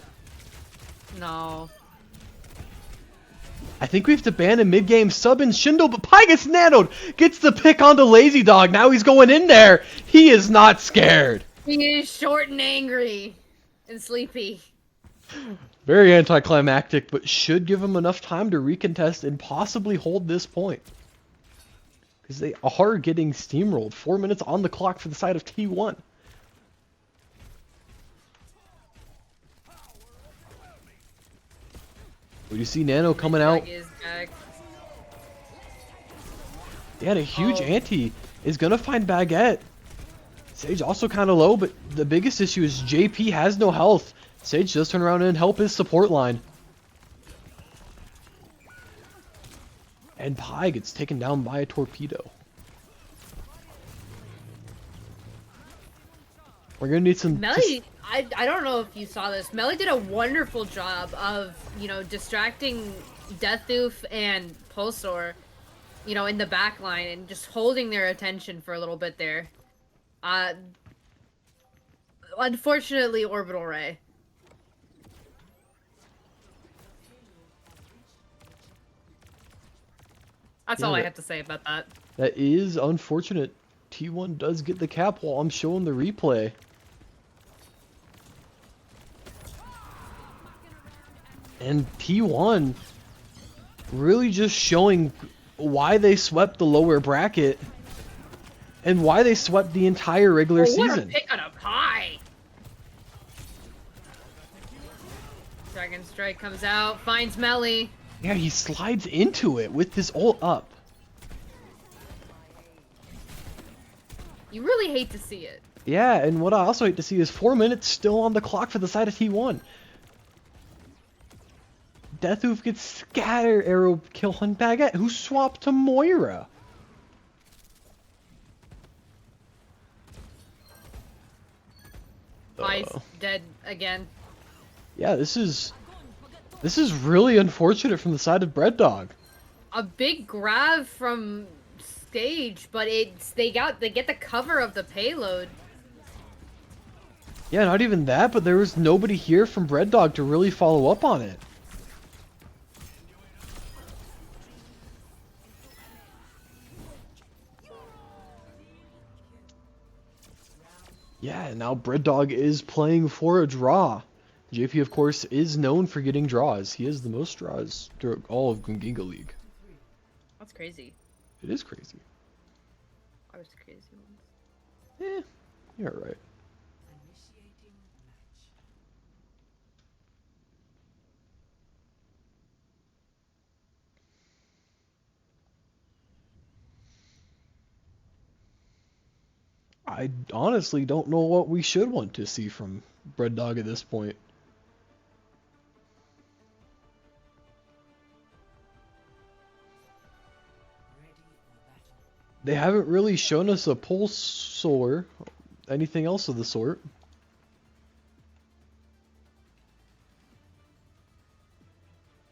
No. I think we have to ban him mid-game sub in Shindo, but Pi gets nanoed! Gets the pick onto Lazy Dog, now he's going in there! He is not scared! He is short and angry. And sleepy. Very anticlimactic, but should give him enough time to recontest and possibly hold this point. Because they are getting steamrolled. 4 minutes on the clock for the side of T1. We do see Nano coming out. Is back. Yeah, and a huge Oh. ante is going to find Baguette. Sage also kind of low, but the biggest issue is JP has no health. Sage does turn around and help his support line. And Pi gets taken down by a torpedo. We're going to need some... Melly, I don't know if you saw this. Melly did a wonderful job of, distracting Deathoof and Pulsar, in the back line and just holding their attention for a little bit there. Unfortunately, Orbital Ray. That's all I have to say about that. That is unfortunate. T1 does get the cap while I'm showing the replay. And T1 really just showing why they swept the lower bracket and why they swept the entire regular What season. a pick on a pie! Dragon Strike comes out, finds Melly. Yeah, he slides into it with his ult up. You really hate to see it. Yeah, and what I also hate to see is 4 minutes still on the clock for the side of T1. Deathoof gets scatter arrow kill on Baguette, who swapped to Moira. Ice dead again. Yeah, this is really unfortunate from the side of Bread Dog. A big grab from stage, but they get the cover of the payload. Yeah, not even that, but there was nobody here from Bread Dog to really follow up on it. Yeah, now Bread Dog is playing for a draw. JP, of course, is known for getting draws. He has the most draws throughout all of Gunginga League. That's crazy. It is crazy. I was crazy once. Eh, you're right. I honestly don't know what we should want to see from Bread Dog at this point. They haven't really shown us a pulse solar, anything else of the sort.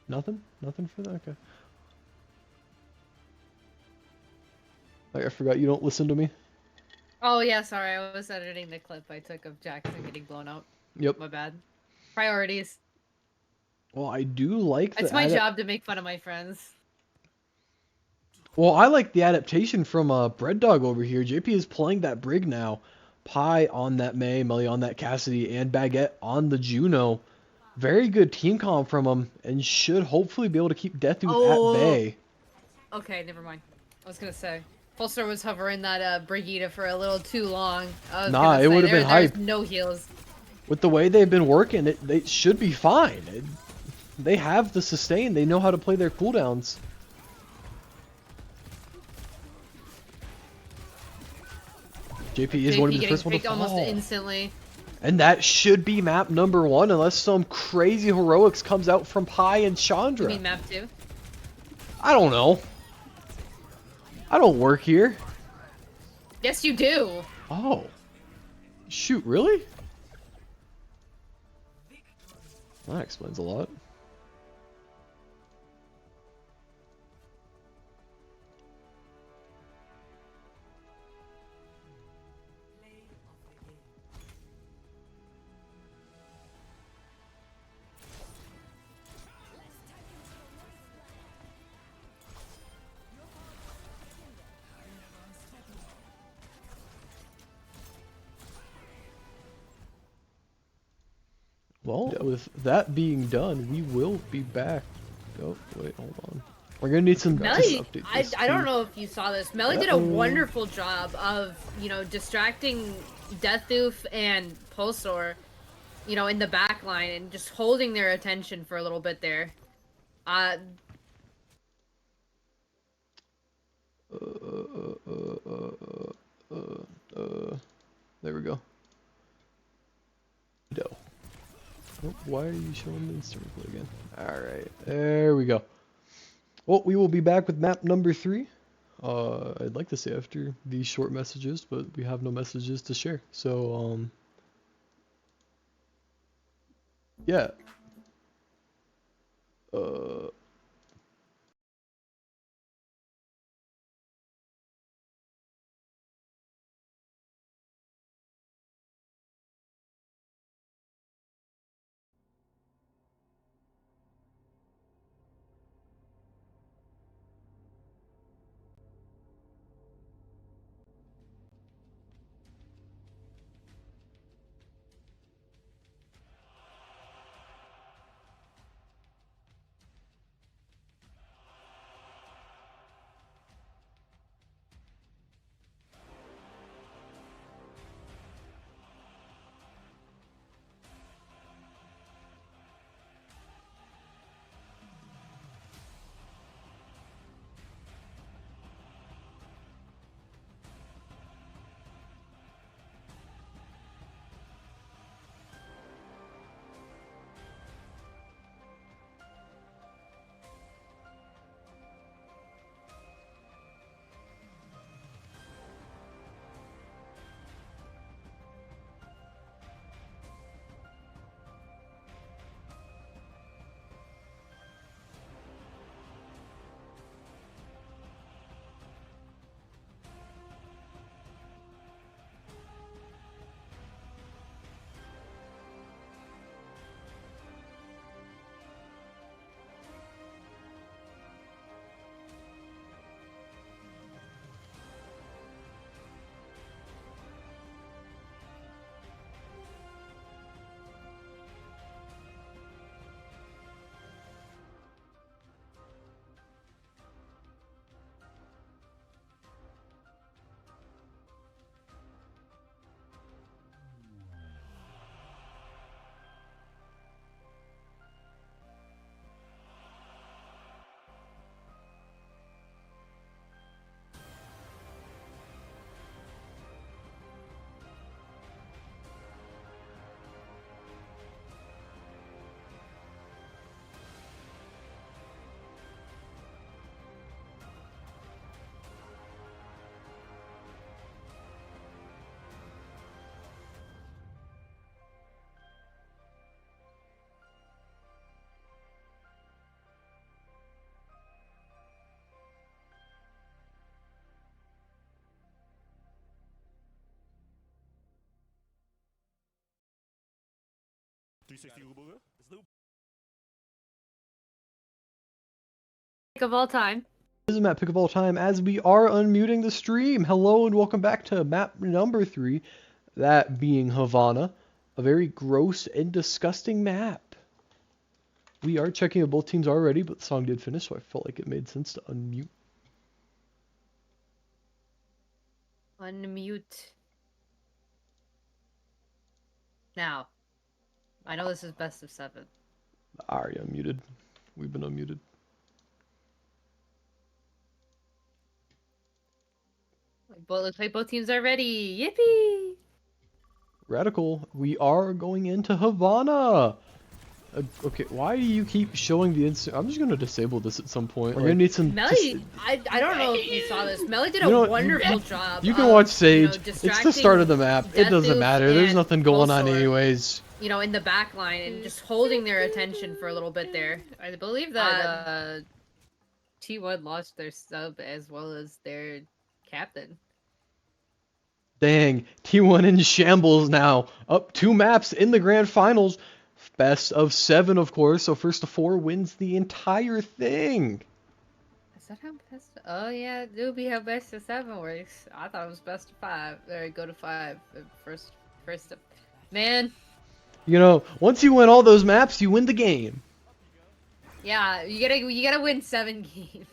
Nothing? Nothing for that? Okay. I forgot you don't listen to me. Oh yeah, sorry. I was editing the clip I took of Jackson getting blown out. Yep. My bad. Priorities. Well, I do like the It's my job to make fun of my friends. Well, I like the adaptation from Bread Dog over here. JP is playing that Brig now. Pie on that May, Melly on that Cassidy, and Baguette on the Juno. Very good team comp from him, and should hopefully be able to keep Deathtooth at bay. Okay, never mind. I was gonna say. Pulsar was hovering that Brigida for a little too long. Nah, it would have been hype. There's no heals. With the way they've been working, they should be fine. They have the sustain. They know how to play their cooldowns. JP is one of the first one to fall. Almost instantly. And that should be map number 1 unless some crazy heroics comes out from Pi and Chandra. You mean map 2? I don't know. I don't work here. Yes, you do. Oh. Shoot, really? That explains a lot. Well, with that being done, we will be back. Oh, wait, hold on. We're gonna need some Melly, update. I don't know if you saw this. Melly did a wonderful job of, distracting Deathtooth and Pulsar, in the back line and just holding their attention for a little bit there. There we go. No. Oh, why are you showing the instant replay again? Alright, there we go. Well, we will be back with map number 3. I'd like to say after these short messages, but we have no messages to share. So, yeah. Of all time. This is map pick of all time as we are unmuting the stream. Hello and welcome back to map number 3, that being Havana, a very gross and disgusting map. We are checking if both teams are ready, but the song did finish, so I felt like it made sense to unmute. Unmute. Now. I know this is best of 7. I already unmuted. We've been unmuted. But looks like both teams are ready. Yippee! Radical, we are going into Havana. Okay, why do you keep showing the instant? I'm just gonna disable this at some point. We're gonna need some. Melly, I don't know if you saw this. Melly did a wonderful job. You can watch Sage. You know, it's the start of the map. It doesn't matter. There's nothing going on Pulsar, anyways. You know, in the back line and just holding their attention for a little bit there. I believe that T1 lost their sub as well as their captain. Dang, T1 in shambles now. Up 2 maps in the grand finals. Best of 7, of course. So first to 4 wins the entire thing. Is that how best? Oh yeah, it do be how best of 7 works. I thought it was best of 5. Or go to 5. First. Man. You know, once you win all those maps, you win the game. Yeah, you gotta win 7 games.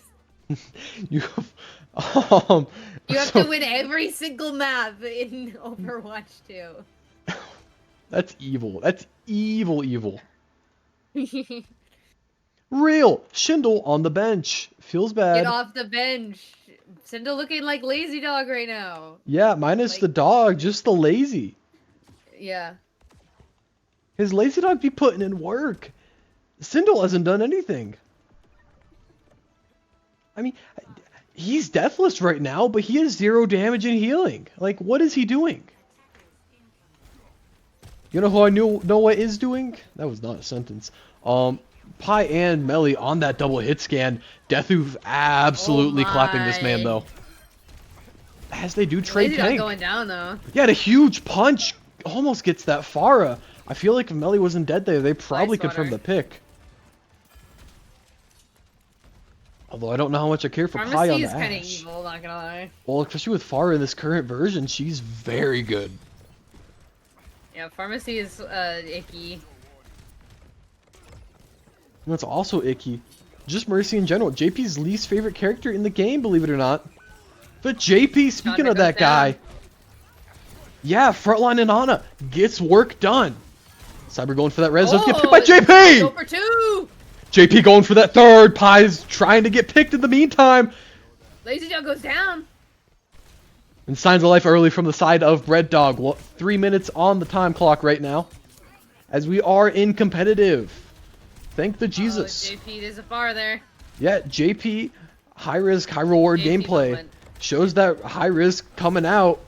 You, You have to win every single map in Overwatch 2. That's evil. That's evil. Real Schindel on the bench. Feels bad. Get off the bench. Cinder looking like lazy dog right now. Yeah, minus the dog, just the lazy. Yeah. His lazy dog be putting in work. Sindel hasn't done anything. I mean, he's deathless right now, but he has 0 damage and healing. Like, what is he doing? You know who I know what is doing? That was not a sentence. Pi and Melly on that double hit scan. Deathu absolutely clapping this man though. As they do trade tank. Going down though. Yeah, and a huge punch almost gets that Pharah. I feel like if Melly wasn't dead there, they probably confirmed the pick. Although I don't know how much I care for Pi on Pharmacy the is kind of Ashe. evil, not gonna lie. Well, especially with Pharah in this current version, she's very good. Yeah, Pharmacy is icky. And that's also icky. Just Mercy in general. JP's least favorite character in the game, believe it or not. But JP, speaking of that guy. Yeah, frontline and Ana gets work done. Cyber going for that res. Does get picked by JP! Go for 2! JP going for that 3rd. Pi's trying to get picked in the meantime. Lazy Dog goes down. And signs of life early from the side of Bread Dog. Well, 3 minutes on the time clock right now. As we are in competitive. Thank the Jesus. JP, there's a bar there. Yeah, JP, high risk, high reward JP gameplay. moment. Shows that high risk coming out.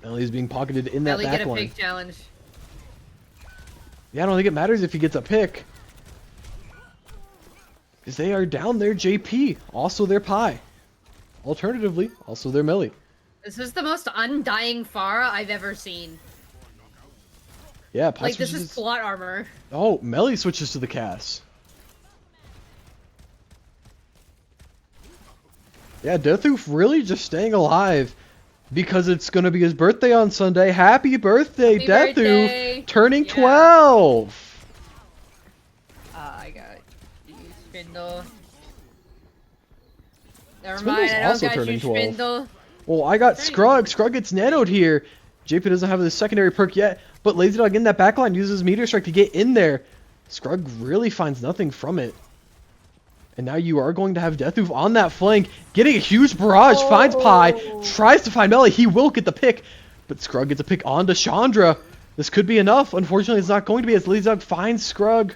Melly's being pocketed in that Melly back get a line. pick challenge. Yeah, I don't think it matters if he gets a pick. Because they are down there, JP. Also their Pi. Alternatively, also their Melly. This is the most undying Pharah I've ever seen. Yeah, Pi Like, this switches. is plot armor. Oh, Melly switches to the Cass. Yeah, Deathoof really just staying alive because it's going to be his birthday on Sunday. Happy birthday, Happy Deathoof! birthday. Turning Yeah. 12! I got you, Spindle. Never Spindle's mind, I don't also got turning you, 12. Spindle. Well, I got Turning Scrug. Scrug gets nanoed here. JP doesn't have the secondary perk yet, but Lazy Dog in that backline uses Meteor Strike to get in there. Scrug really finds nothing from it. And now you are going to have Deathoof on that flank, getting a huge barrage, finds Pi, tries to find Melly, he will get the pick, but Scrug gets a pick onto Chandra. This could be enough. Unfortunately, it's not going to be as Lazy Dog finds Scrug.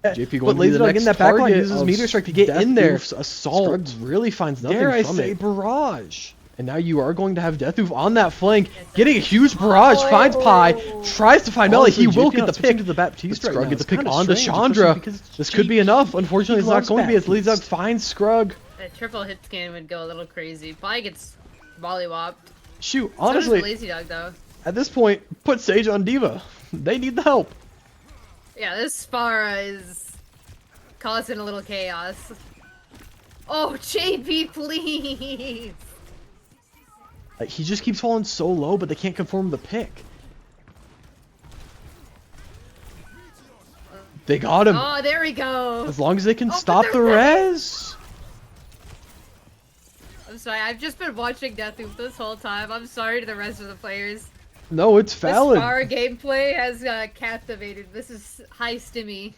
JP going to the next in that backline uses Meteor Strike to get in there. Assault Scrug really finds nothing from it. Barrage. And now you are going to have Deathoof on that flank, getting a huge barrage, finds Pi, tries to find Melly, he will get the pick. To the Baptiste right Scrug gets a pick onto Chandra. This could be enough. Unfortunately, it's not going to be as Lazy Dog finds Scrug. That triple hit scan would go a little crazy. Probably gets mollywopped. Shoot, So does honestly, Lazy Dog though. At this point, put Sage on Diva. They need the help. Yeah, this Spara is causing a little chaos. Oh, JP, please! Like, he just keeps falling so low, but they can't confirm the pick. They got him. Oh, there we go. As long as they can Oh, but stop they're the res. I'm sorry, I've just been watching Deathloop this whole time. I'm sorry to the rest of the players. No, it's valid. This Spara gameplay has captivated. This is high stimmy.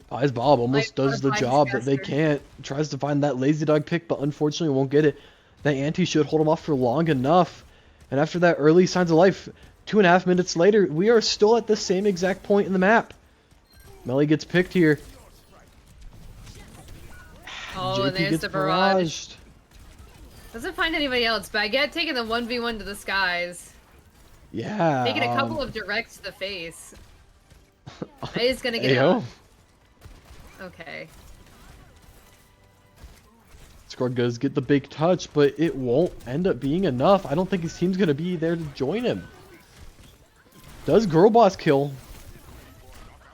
Pies Bob almost Like, does the Pies job that they Caster. can't. Tries to find that lazy dog pick, but unfortunately won't get it. That anti should hold him off for long enough. And after that early signs of life, 2.5 minutes later, we are still at the same exact point in the map. Melly gets picked here. Oh, and JP there's gets the barrage. barraged. Doesn't find anybody else. Baguette taking the 1v1 to the skies. Yeah. Taking a couple of directs to the face. He's gonna get Ayo. out. Okay. Squad goes get the big touch, but it won't end up being enough. I don't think his team's gonna be there to join him. Does Girl Boss kill?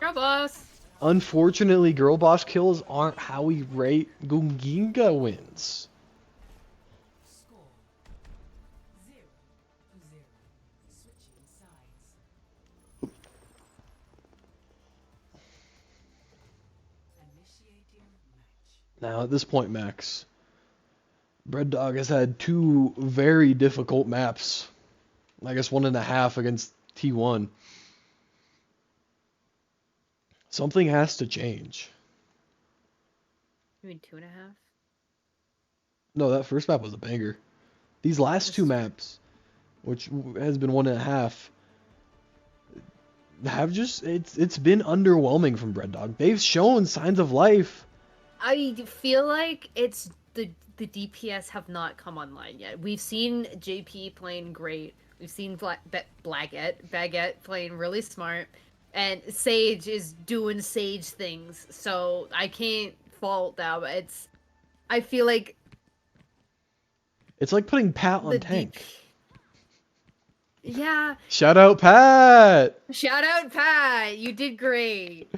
Girl boss. Unfortunately, Girl Boss kills aren't how we rate Gunginga wins. Score 0-0. Switching sides. Initiating match. Now, at this point, Max, Bread Dog has had two very difficult maps. I guess 1.5 against T1. Something has to change. You mean 2.5? No, that first map was a banger. These last two maps, which has been 1.5, have just it's been underwhelming from Bread Dog. They've shown signs of life. I feel like it's the DPS have not come online yet. We've seen JP playing great. We've seen Baguette playing really smart, and Sage is doing Sage things. So I can't fault that. But I feel like It's like putting Pat on the tank. Yeah. Shout out Pat. Shout out Pat. You did great.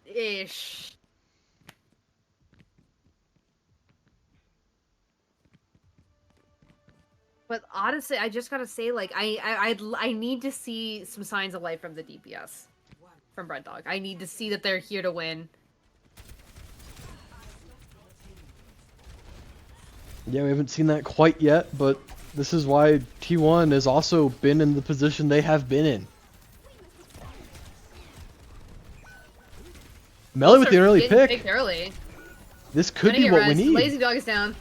Ish. But honestly, I just gotta say, like, I need to see some signs of life from the DPS, from Bread Dog. I need to see that they're here to win. Yeah, we haven't seen that quite yet, but this is why T1 has also been in the position they have been in. Melly with the early Getting pick. picked early. This could Gonna be get what we res. need. Lazy Dog is down.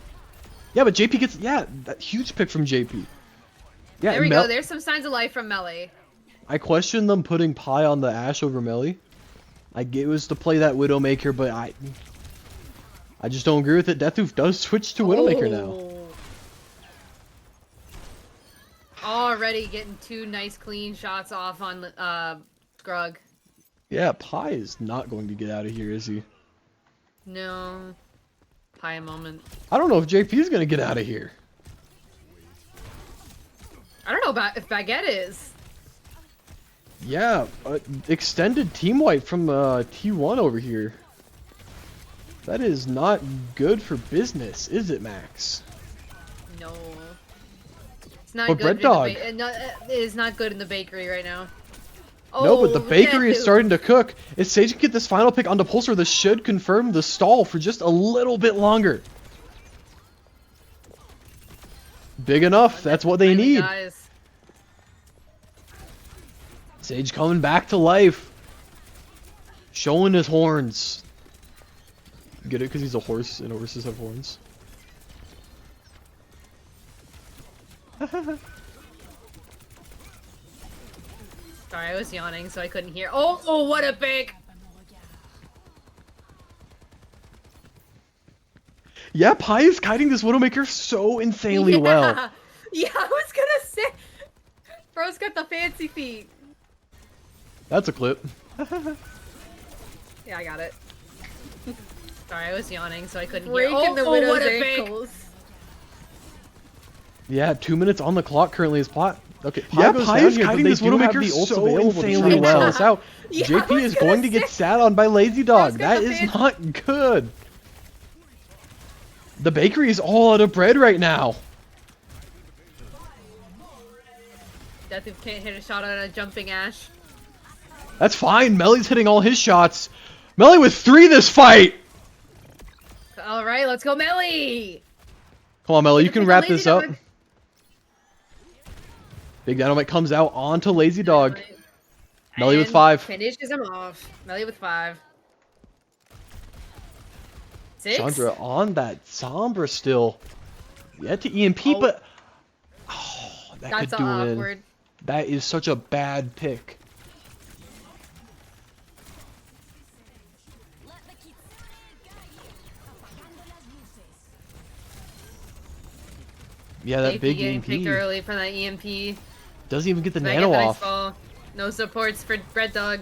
Yeah, but JP gets that huge pick from JP. Yeah, There we go. There's some signs of life from Melee. I question them putting Pi on the Ashe over Melly. I get it was to play that Widowmaker, but I just don't agree with it. Deathoof does switch to Widowmaker now. Already getting two nice clean shots off on Scrug. Yeah, Pi is not going to get out of here, is he? No. Pie moment. I don't know if JP is going to get out of here. I don't know about if Baguette is. Yeah, extended team wipe from T1 over here. That is not good for business, is it, Max? No. It's not But good. Bread in the Dog. it is not good in the bakery right now. No, but the Oh, bakery is Deathoof. starting to cook. If Sage can get this final pick onto Pulsar, this should confirm the stall for just a little bit longer. Big enough. That's what they Finally, need. guys. Sage coming back to life. Showing his horns. Get it? Because he's a horse and horses have horns. Sorry, I was yawning, so I couldn't hear. Oh, what a pick! Yeah, Pi is kiting this Widowmaker so insanely well. Yeah, I was gonna say. Bro's got the fancy feet. That's a clip. Yeah, I got it. Sorry, I was yawning, so I couldn't Breaking hear. the Oh, widow's what a pick! ankles. Yeah, 2 minutes on the clock currently is Pot. Okay, Pi Yeah, goes Pi down is here, but kiting they this do have Widowmaker the ults so available to insanely try and well. sell this out. Yeah, I JP was is gonna going to get say- sat on by Lazy Dog. gonna That is finish. not good. The bakery is all out of bread right now. Death can't hit a shot on a jumping Ash. That's fine. Melly's hitting all his shots. Melly with 3 this fight. All right, let's go, Melly. Come on, Melly, you Get to can pick the wrap Lazy this up. Dog. Big Dynamite comes out onto Lazy Dog. Dynamite. Melly with And 5. Finishes him off. Melly with 5. 6. Chandra on that Sombra still. Yet to EMP, Oh. but... Oh, that That's could do him in. awkward. That is such a bad pick. Yeah, that Safety big getting picked EMP. early for that EMP. Doesn't even get the But I nano get the nice off. ball. No supports for Red Dog.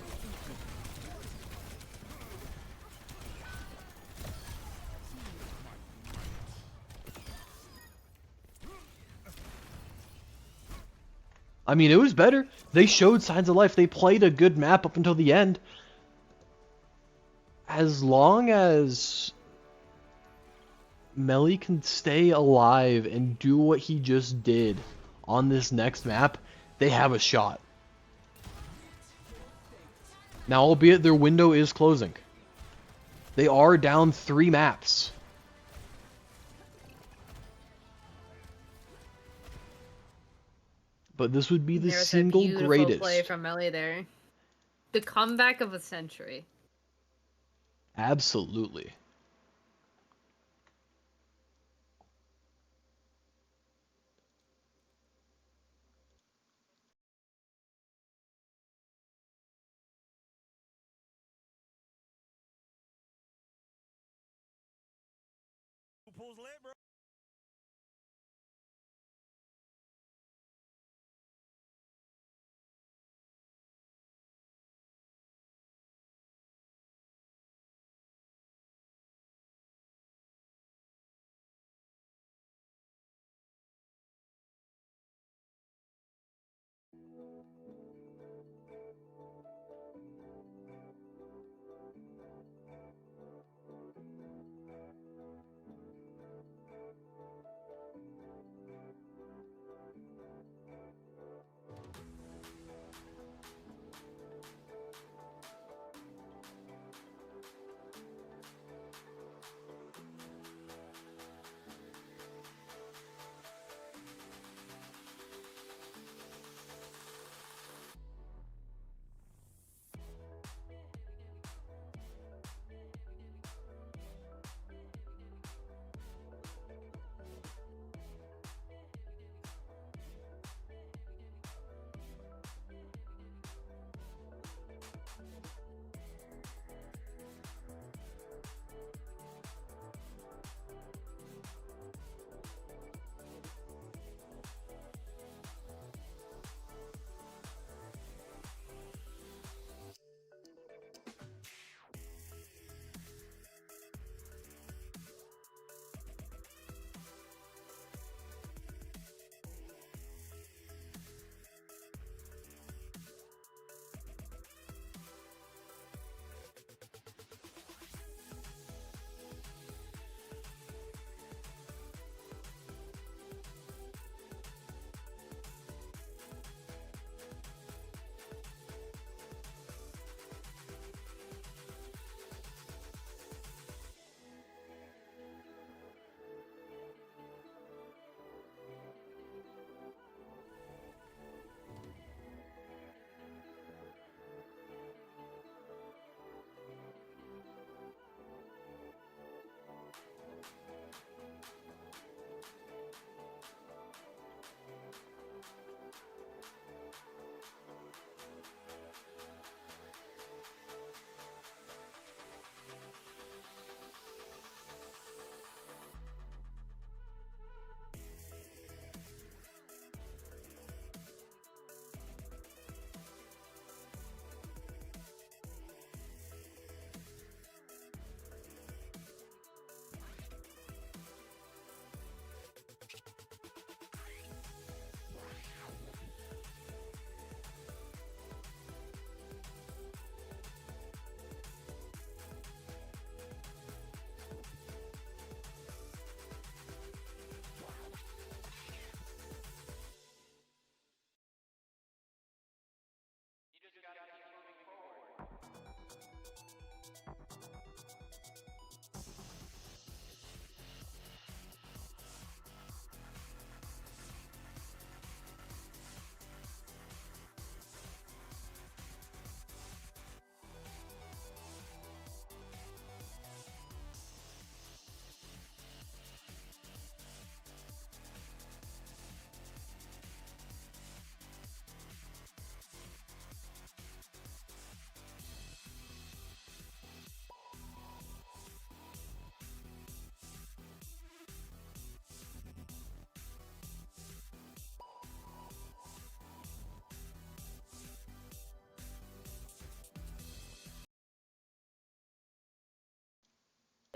I mean, it was better. They showed signs of life. They played a good map up until the end. As long as Melly can stay alive and do what he just did on this next map, they have a shot. Now, albeit their window is closing. They are down 3 maps. But this would be the There's single a beautiful greatest. play from Melly there. The comeback of a century. Absolutely. Who pulls late, bro?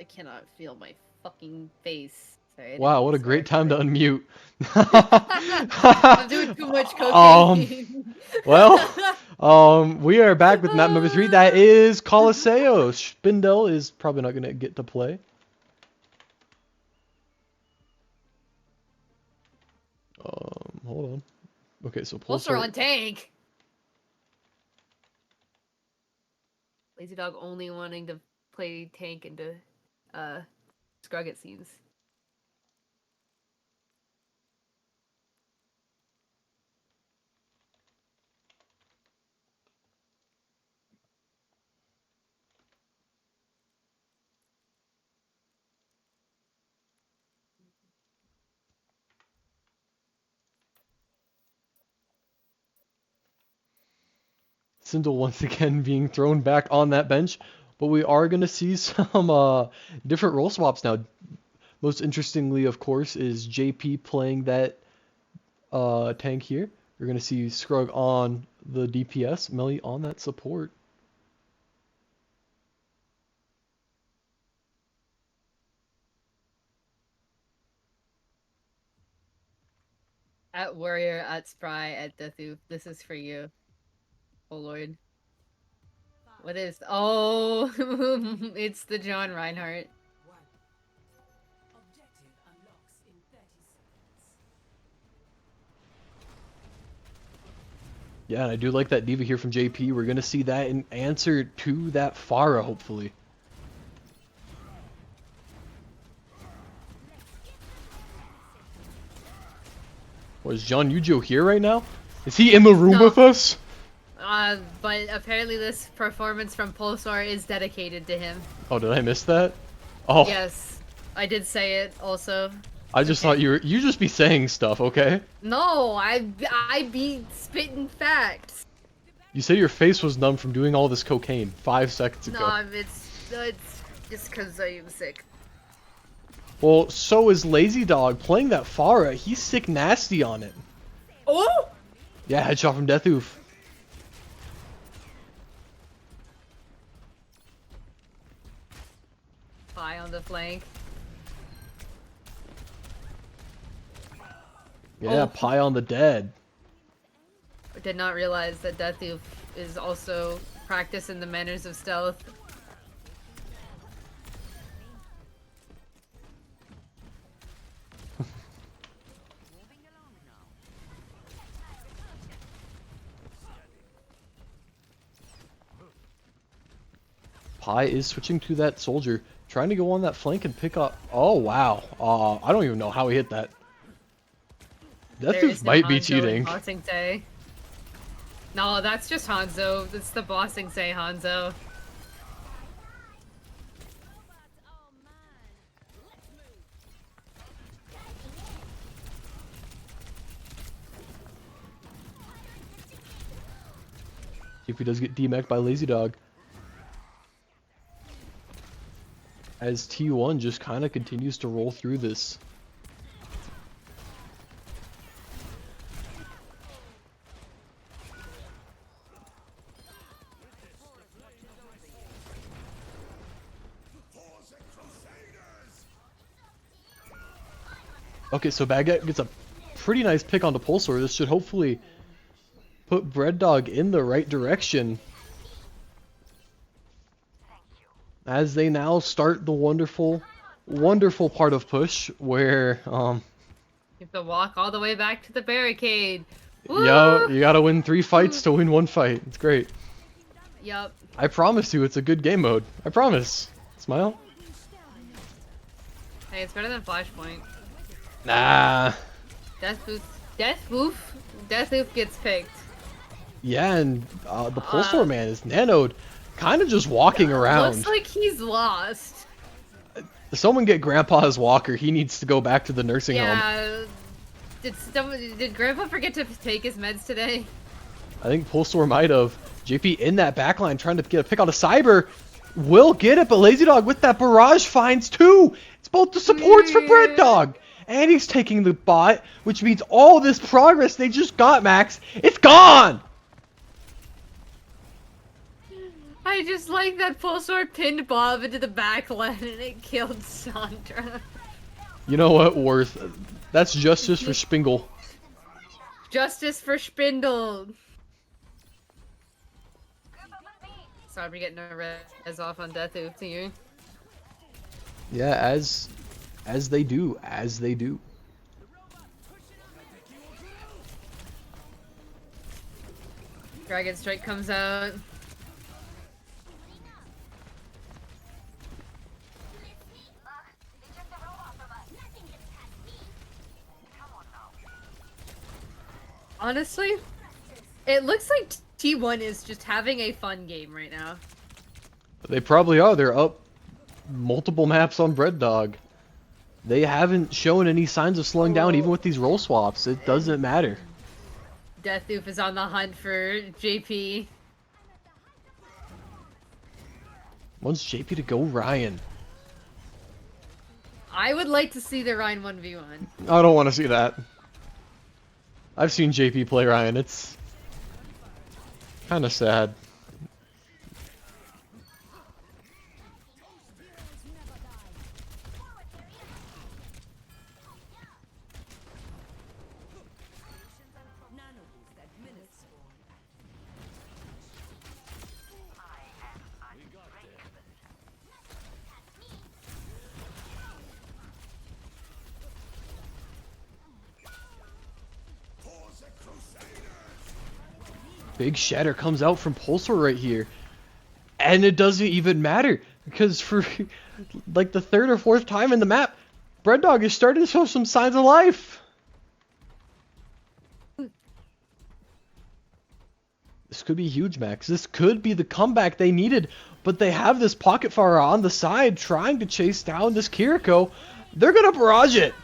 cannot feel my fucking face. Sorry, I didn't Wow, mean what to a great swear, time to unmute. I'm doing too much cocaine. Well, we are back with map number 3. That is Coliseo. Spindel is probably not gonna get to play. Hold on. Okay, so Pulsar Pulsar. on tank. Lazy Dog only wanting to play tank into Scrug, it seems. Sindel once again being thrown back on that bench, but we are gonna see some different role swaps now. Most interestingly, of course, is JP playing that tank here. You're gonna see Scrug on the DPS, Melly on that support. At Warrior, at Spry, at Deathu, this is for you. Oh lord. What is... Oh! It's the John Reinhardt. 1. Objective unlocks in 30 seconds. Yeah, and I do like that diva here from JP. We're gonna see that in answer to that Pharah, hopefully. Was John Yujo here right now? Is he in the room No. with us? But apparently this performance from Pulsar is dedicated to him. Oh, did I miss that? Oh, Yes, I did say it also. I just thought you just be saying stuff, okay? No, I be spitting facts. You said your face was numb from doing all this cocaine 5 seconds ago. No, it's just because I am sick. Well, so is Lazy Dog playing that Pharah. He's sick nasty on it. Oh! Yeah, headshot from Death Oof. Pie on the flank. Yeah, Oh. pie on the dead. I did not realize that Deathu is also practicing the manners of stealth. Pie is switching to that soldier, trying to go on that flank and pick up. Oh wow! I don't even know how he hit that. Death There Oof is no might be Hanzo in cheating. Bossing Say. No, that's just Hanzo. That's the Bossing Say Hanzo. If he does get DMA'd by Lazy Dog. As T1 just kind of continues to roll through this. Okay, so Baguette gets a pretty nice pick onto Pulsar. This should hopefully put Bread Dog in the right direction. As they now start the wonderful, wonderful part of push where, You have to walk all the way back to the barricade. yo, Woo! you gotta win 3 fights to win 1 fight. It's great. Yup. I promise you, it's a good game mode. I promise. Smile. Hey, it's better than Flashpoint. Nah. Death Oof gets picked. Yeah, and the Pulsar man is nanoed, kind of just walking around. Looks like he's lost. Someone get Grandpa's walker. He needs to go back to the nursing home. Yeah. Did Grandpa forget to take his meds today? I think Pulsar might have. JP in that backline trying to get a pick on a Cyber. Will get it, but Lazy Dog with that barrage finds 2. It's both the supports for Bread Dog. And he's taking the bot, which means all this progress they just got, Max, it's gone! I I just like that Pulsar pinned Bob into the back lane and it killed Sandra. You know what, Worth? That's justice for Spingle. Justice for Spindle. Sorry, we're getting a res off on Death Oop to you. Yeah, as they do, as they do. Dragon Strike comes out. Honestly, it looks like T1 is just having a fun game right now. They probably are. They're up multiple maps on Bread Dog. They haven't shown any signs of slowing down even with these role swaps. It doesn't matter. Death Oop is on the hunt for JP. Wants JP to go Ryan. I would like to see the Ryan 1v1. I don't want to see that. I've seen JP play Ryan. It's kind of sad. Big Shatter comes out from Pulsar right here. And it doesn't even matter. Because for like the third or fourth time in the map, Bread Dog is starting to show some signs of life. This could be huge, Max. This could be the comeback they needed. But they have this Pocket Fire on the side trying to chase down this Kiriko. They're going to barrage it.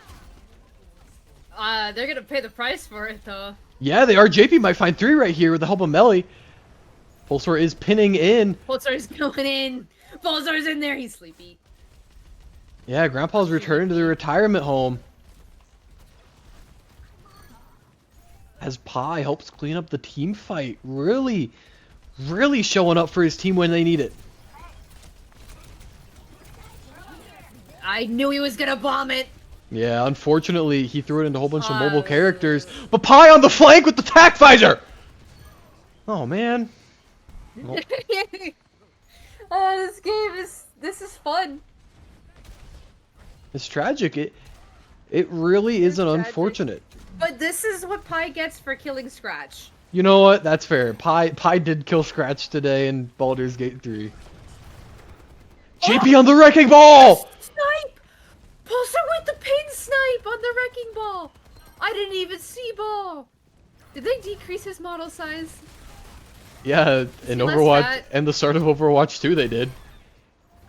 They're gonna pay the price for it though. Yeah, they are. JP might find 3 right here with the help of Melly. Pulsar is pinning in. Pulsar's going in. Pulsar's in there. He's sleepy. Yeah, Grandpa's returned to the retirement home. As Pi helps clean up the team fight. Really showing up for his team when they need it. I knew he was gonna bomb it. Yeah, unfortunately, he threw it into a whole bunch of mobile characters. But Pi on the flank with the tack visor! Oh, man. Well, This game is fun. it's tragic. It really is unfortunate. But this is what Pi gets for killing Scratch. You know what? That's fair. Pi did kill Scratch today in Baldur's Gate 3. JP on the Wrecking Ball! Snipe! Pulsar with the pin snipe on the Wrecking Ball! I didn't even see ball! Did they decrease his model size? Yeah, in See less Overwatch fat? and the start of Overwatch 2 they did.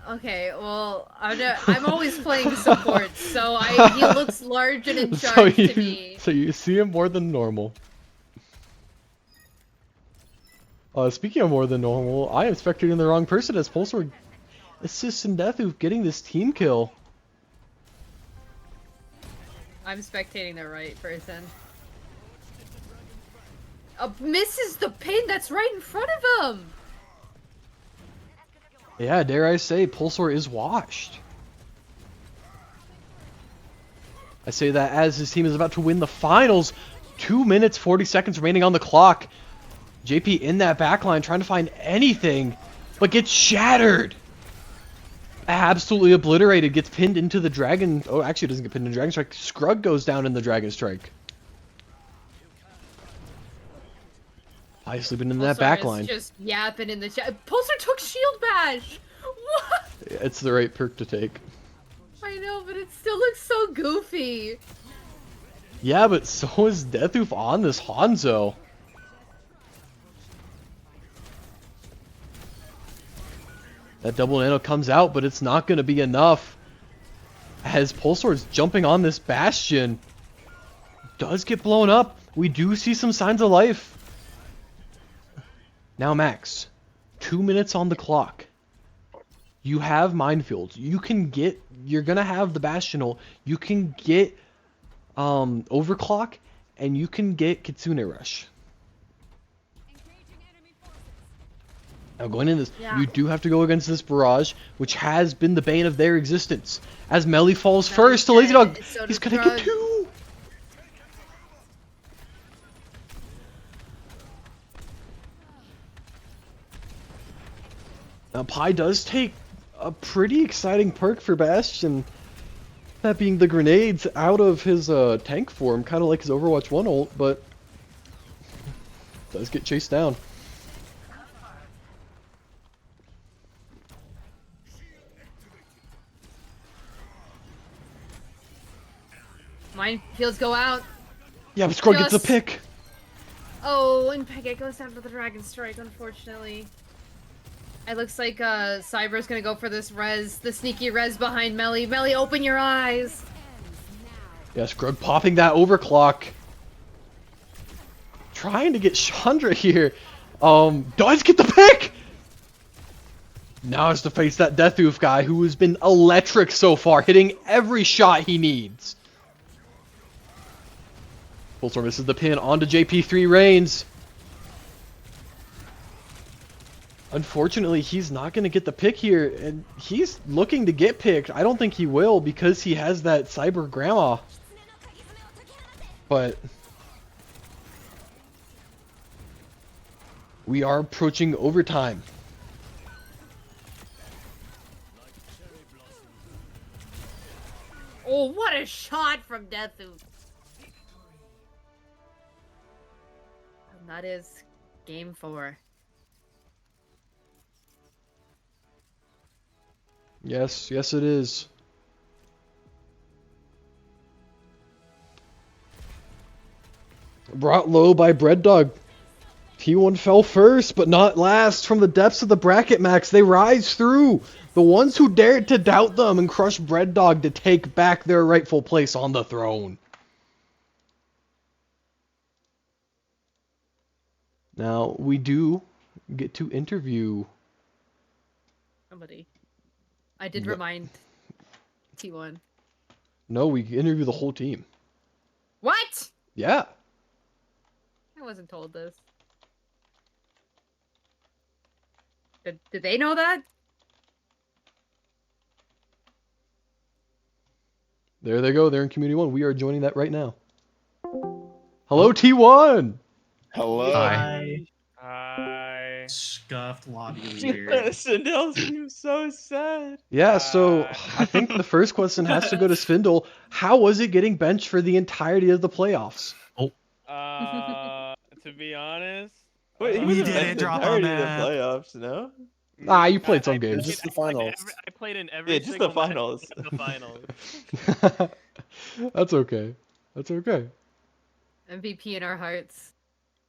Okay, well, I'm always playing support, so he looks large and in charge to me. So you see him more than normal. Speaking of more than normal, I am spectating the wrong person as Pulsar assists in Death Oop getting this team kill. I'm spectating the right person. Misses the pin that's right in front of him! Yeah, dare I say, Pulsar is washed. I say that as his team is about to win the finals. 2 minutes, 40 seconds remaining on the clock. JP in that backline trying to find anything, but gets shattered. Absolutely obliterated, gets pinned into the Dragon... Oh, actually doesn't get pinned in Dragon Strike. Scrug goes down in the Dragon Strike. I sleeping in that backline. Just yapping in the chat. Pulsar took Shield Bash! What? It's the right perk to take. I know, but it still looks so goofy. Yeah, but so is Death Oop on this Hanzo. That double nano comes out, but it's not going to be enough. As Pulsar's jumping on this Bastion. Does get blown up. We do see some signs of life. Now, Max. 2 minutes on the clock. You have minefields. You can get... You're going to have the Bastional. You can get Overclock. And you can get Kitsune Rush. Now going in this, Yeah. you do have to go against this barrage, which has been the bane of their existence. As Melly falls Melly's first to Lazy Dog, dead, so he's does gonna get Grug. 2. Now Pi does take a pretty exciting perk for Bastion, that being the grenades out of his tank form, kind of like his Overwatch 1 ult, but does get chased down. Minefields go out. Yeah, but Scrub gets a Just- pick. Oh, and Peggy goes down for the Dragon Strike, unfortunately. It looks like Cyber's gonna go for this res, the sneaky res behind Melly. Melly, open your eyes! Yeah, Scrub popping that overclock. Trying to get Chandra here. Does get the pick! Now has to face that Death Oof guy who has been electric so far, hitting every shot he needs. Fullstorm misses the pin onto JP3 Reigns. Unfortunately, he's not going to get the pick here, and he's looking to get picked. I don't think he will because he has that Cyber Grandma. But we are approaching overtime. Oh, what a shot from Deathu! And that is game 4. Yes, yes it is. Brought low by Bread Dog. T1 fell first, but not last. From the depths of the bracket, Max, they rise through. The ones who dared to doubt them and crush Bread Dog to take back their rightful place on the throne. Now, we do get to interview... Somebody. I did Wha- remind T1. No, we interview the whole team. What? Yeah. I wasn't told this. Did they know that? There they go. They're in Community 1. We are joining that right now. Hello, T1! Hello. Hi. Hi. Scuffed lobby leader. Sindel seems so sad. Yeah, so I think the first question has to go to Spindle. How was it getting benched for the entirety of the playoffs? To be honest. Wait, he we didn't drop on the that. playoffs, no? Ah, you played some games. Just the finals. I played in every Yeah, just single the finals. match in the finals. That's okay. That's okay. MVP in our hearts.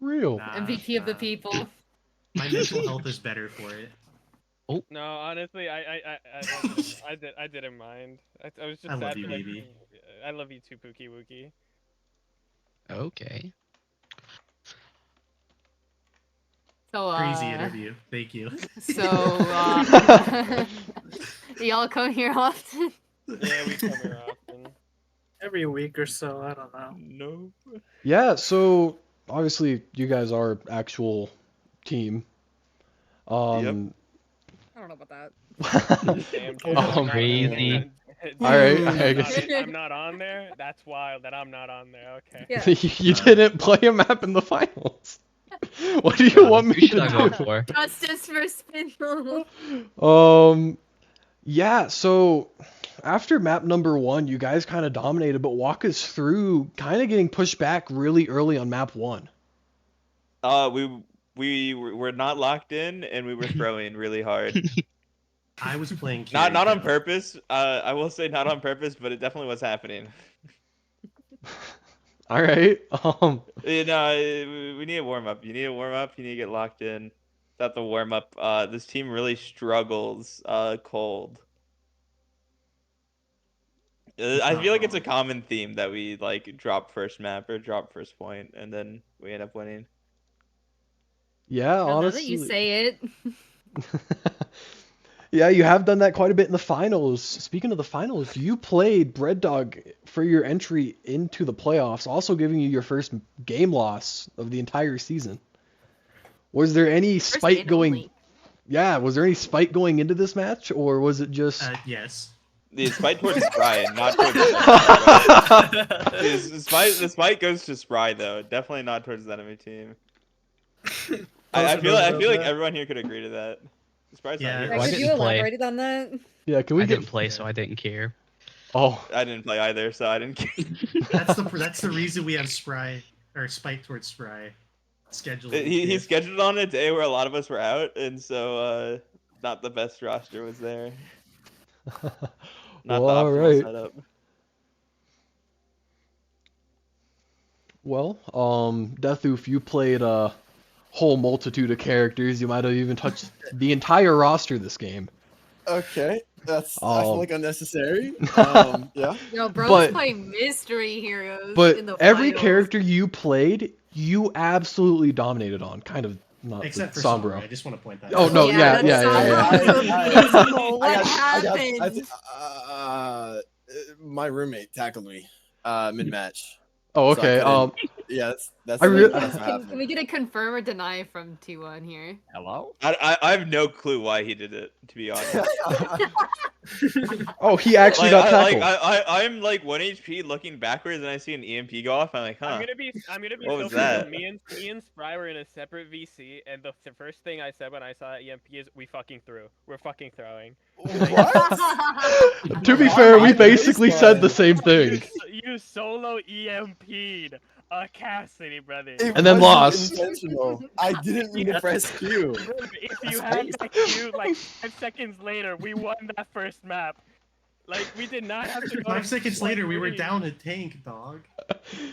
Real. Nah, MVP of the nah. people. My mental health is better for it. No, honestly, I didn't mind. I was just I love sad you, for, like, baby. I love you too, Pookie Wookie. Okay. So, Crazy interview. Thank you. So, y'all come here often? Yeah, we come here often. Every week or so, I don't know. No. Yeah, so obviously you guys are actual team. Yep. I don't know about that. Damn, Crazy. Alright, I guess. I'm not on there. That's wild that I'm not on there. Okay. Yeah. You didn't play a map in the finals. What do you want me Who should I to vote do? for? Justice for Spindle. Yeah, so after map number 1, you guys kind of dominated, but walk us through kind of getting pushed back really early on map 1. We were not locked in, and we were throwing really hard. I was playing Not on Kirito. purpose. I will say not on purpose, but it definitely was happening. All right. You know, we need a warm up. You need a warm up. You need to get locked in. Without the warm up, this team really struggles cold. I feel like it's a common theme that we like drop first map or drop first point, and then we end up winning. Yeah, Now honestly. that you say it. Yeah, you have done that quite a bit in the finals. Speaking of the finals, you played Bread Dog for your entry into the playoffs, also giving you your first game loss of the entire season. Was there any First spite and going? only. Yeah, was there any spite going into this match, or was it just? Yes. The spite towards Spry, not towards the the spite goes to Spry though, definitely not towards the enemy team. I feel like everyone here could agree to that. Spry's not here. Greg, I could you didn't play. elaborate on that? Yeah, can we I get? didn't play, so I didn't care. Oh, I didn't play either, so I didn't care. That's the reason we have Spry or Spike towards Spry scheduled. He scheduled on a day where a lot of us were out, and so not the best roster was there. Not well, the all optimal right. setup. Well, Deathoof, you played a whole multitude of characters. You might have even touched the entire roster this game. Okay, I feel like unnecessary. Yeah. Yo, bro's But- playing mystery heroes in But the every finals. character you played, you absolutely dominated on. Kind of not Except for Sombra. Sombra, I just want to point that Oh out. no, Yeah, yeah. that's Sombra. What happened? My roommate tackled me mid match. Oh, So okay. I yeah, that's I re- that's what Can happened. we get a confirm or deny from T1 here? Hello? I have no clue why he did it, to be honest. Oh, he actually got tackled. I'm like 1 HP looking backwards and I see an EMP go off. I'm like, huh. I'm gonna be What so was real. that? Me and Spry were in a separate VC, and the first thing I said when I saw that EMP is, "We fucking threw. We're fucking throwing." To be fair, we basically said the same thing. You solo EMP'd a Cassidy, brother. It And then wasn't lost. Intentional. I didn't mean to press Q. If you had that Q like 5 seconds later, we won that first map. Like, we did not have to go 5 to seconds later, we were 3. down a tank, dog.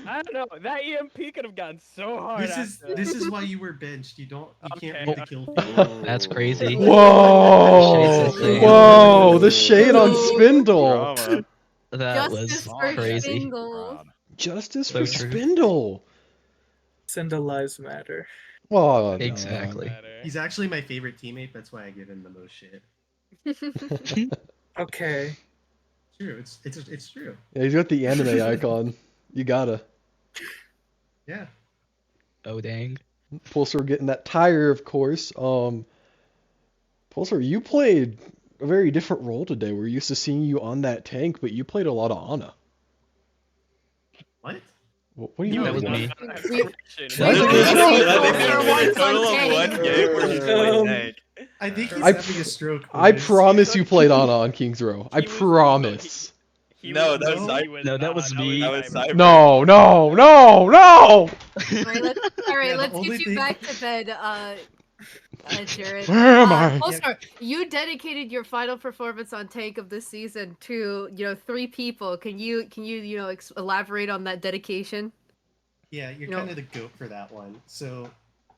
I don't know. That EMP could have gone so hard. This is why you were benched. You can't Okay. read the kill feed. That's crazy. Whoa! Whoa! The shade on Spindle. Drama. That Justice was for crazy. Spindle. Justice So for true. Spindle. Send lives matter. Oh, no. Exactly. He's actually my favorite teammate. That's why I give him the most shit. Okay. True. It's true. Yeah, he's got the anime icon. You gotta. Yeah. Oh dang. Pulsar getting that tire, of course. Pulsar, you played a very different role today. We're used to seeing you on that tank, but you played a lot of Ana. What? What do you That was mean? me. A total of 1 game where he played tank. I think he's I having a stroke. I boys. promise you played Ana on King's Row. I He was- promise. No, that was Cyber. No, that was me. That was Cyber. No, no, no, no! All right, let's Yeah, the get only you thing- back to bed, Jared. Where am I? Pulsar, you dedicated your final performance on Tank of this season to 3 people. Can you elaborate on that dedication? Yeah, you're No. kind of the goat for that one. So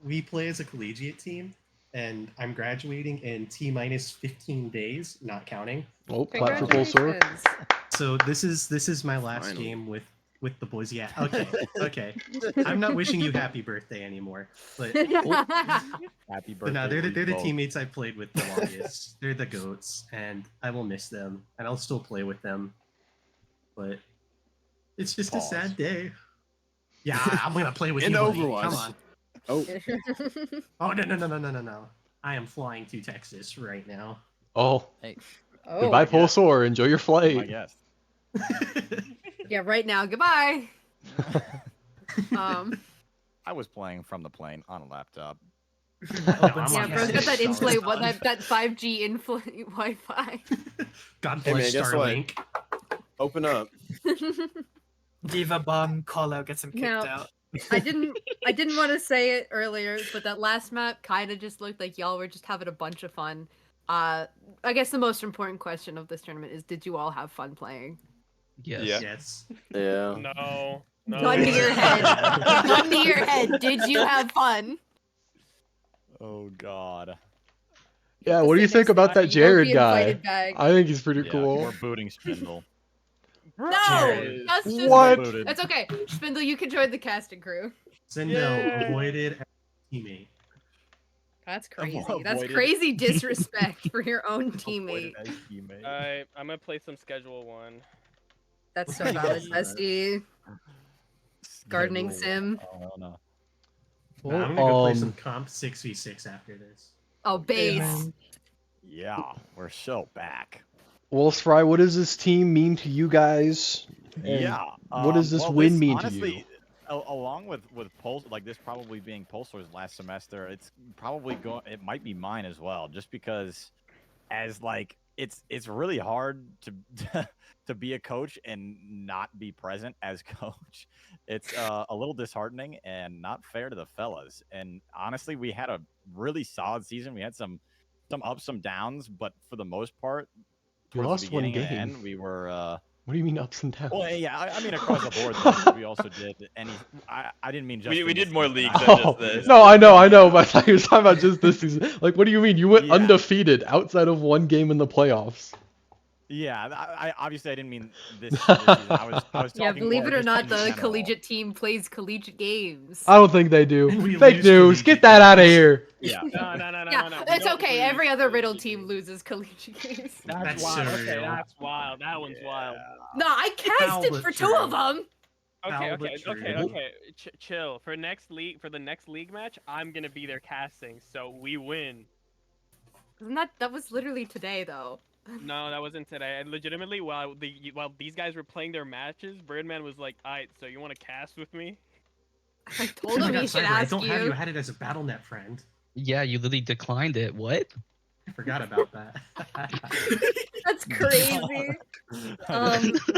we play as a collegiate team, and I'm graduating in T-minus 15 days, not counting. Oh, clap for Pulsar. Congratulations. So this is my last Finally. game with the boys. Yeah. Okay. Okay. I'm not wishing you happy birthday anymore, but, Happy birthday. but no, they're to the you both. teammates I played with the longest. They're the goats, and I will miss them, and I'll still play with them. But it's just Pause. a sad day. Yeah, I'm gonna play with In you, buddy. Overwatch. Come on. Oh, Oh no! I am flying to Texas right now. Oh, Oh, goodbye, Pulsar. Enjoy your My flight. guess. yeah, right now. Goodbye. I was playing from the plane on a laptop. I'm Yeah, on bro's got that Sorry, in-play, son. that 5G in-play Wi-Fi. God Hey, man, bless guess what? Starlink. open up. Diva bomb call out gets him kicked No. out. I didn't want to say it earlier, but that last map kind of just looked like y'all were just having a bunch of fun. I guess the most important question of this tournament is, did you all have fun playing? Yes. Yeah. Yes. Yeah. No. Gun to your head. Gun to your head. Did you have fun? Oh God. Yeah, what do you Sit think next to about me, that you won't Jared be guy? invited back. I think he's pretty Yeah, cool. we're booting Spindle. No, Jared. that's just What? Booted. That's okay. Spindle, you can join the casting crew. Zendo avoided as a teammate. That's crazy. Avoided. That's crazy disrespect for your own teammate. Avoided as teammate. Alright, I'm gonna play some Schedule 1. That's so valid, bestie. Gardening Schedule sim. one. Oh no. Nah, I'm gonna go play Um, some comp 6v6 after this. Oh, base. Yeah, we're so back. Well, Spry, what does this team mean to you guys? And Yeah. what does this well, win this, mean honestly, to you? Along with Pulse, like this probably being Pulsar's last semester, it's probably going. It might be mine as well, just because, as like it's really hard to to be a coach and not be present as coach. It's a little disheartening and not fair to the fellas. And honestly, we had a really solid season. We had some ups, some downs, but for the most part, You towards lost the one beginning and game. end, we were. What do you mean ups and downs? Well, yeah, I mean across the board. Though, we also did any. I didn't mean just. We in did this more season. leagues than Oh, just this. no, I know, but I thought you were talking about just this season. Like, what do you mean? You went Yeah. undefeated outside of one game in the playoffs. Yeah, I obviously I didn't mean this season. I was talking Yeah, believe more it or just not, in the general. collegiate team plays collegiate games. I don't think they do. And we Fake lose news. Get collegiate that out of games. here. Yeah. No. Yeah, We it's don't okay. lose Every other Riddle collegiate team games. loses collegiate games. That's That's wild. so Okay, real. that's wild. That one's wild. No, I casted Foul for but 2 true. of them. Okay, Foul but okay. true. Chill. For the next league match, I'm gonna be there casting, so we win. Isn't that was literally today though? No, that wasn't today. And legitimately, while these guys were playing their matches, Birdman was like, "Alright, so you want to cast with me?" I told him he should I ask don't have you. you. I had it as a BattleNet friend. Yeah, you literally declined it. What? I forgot about that. That's crazy.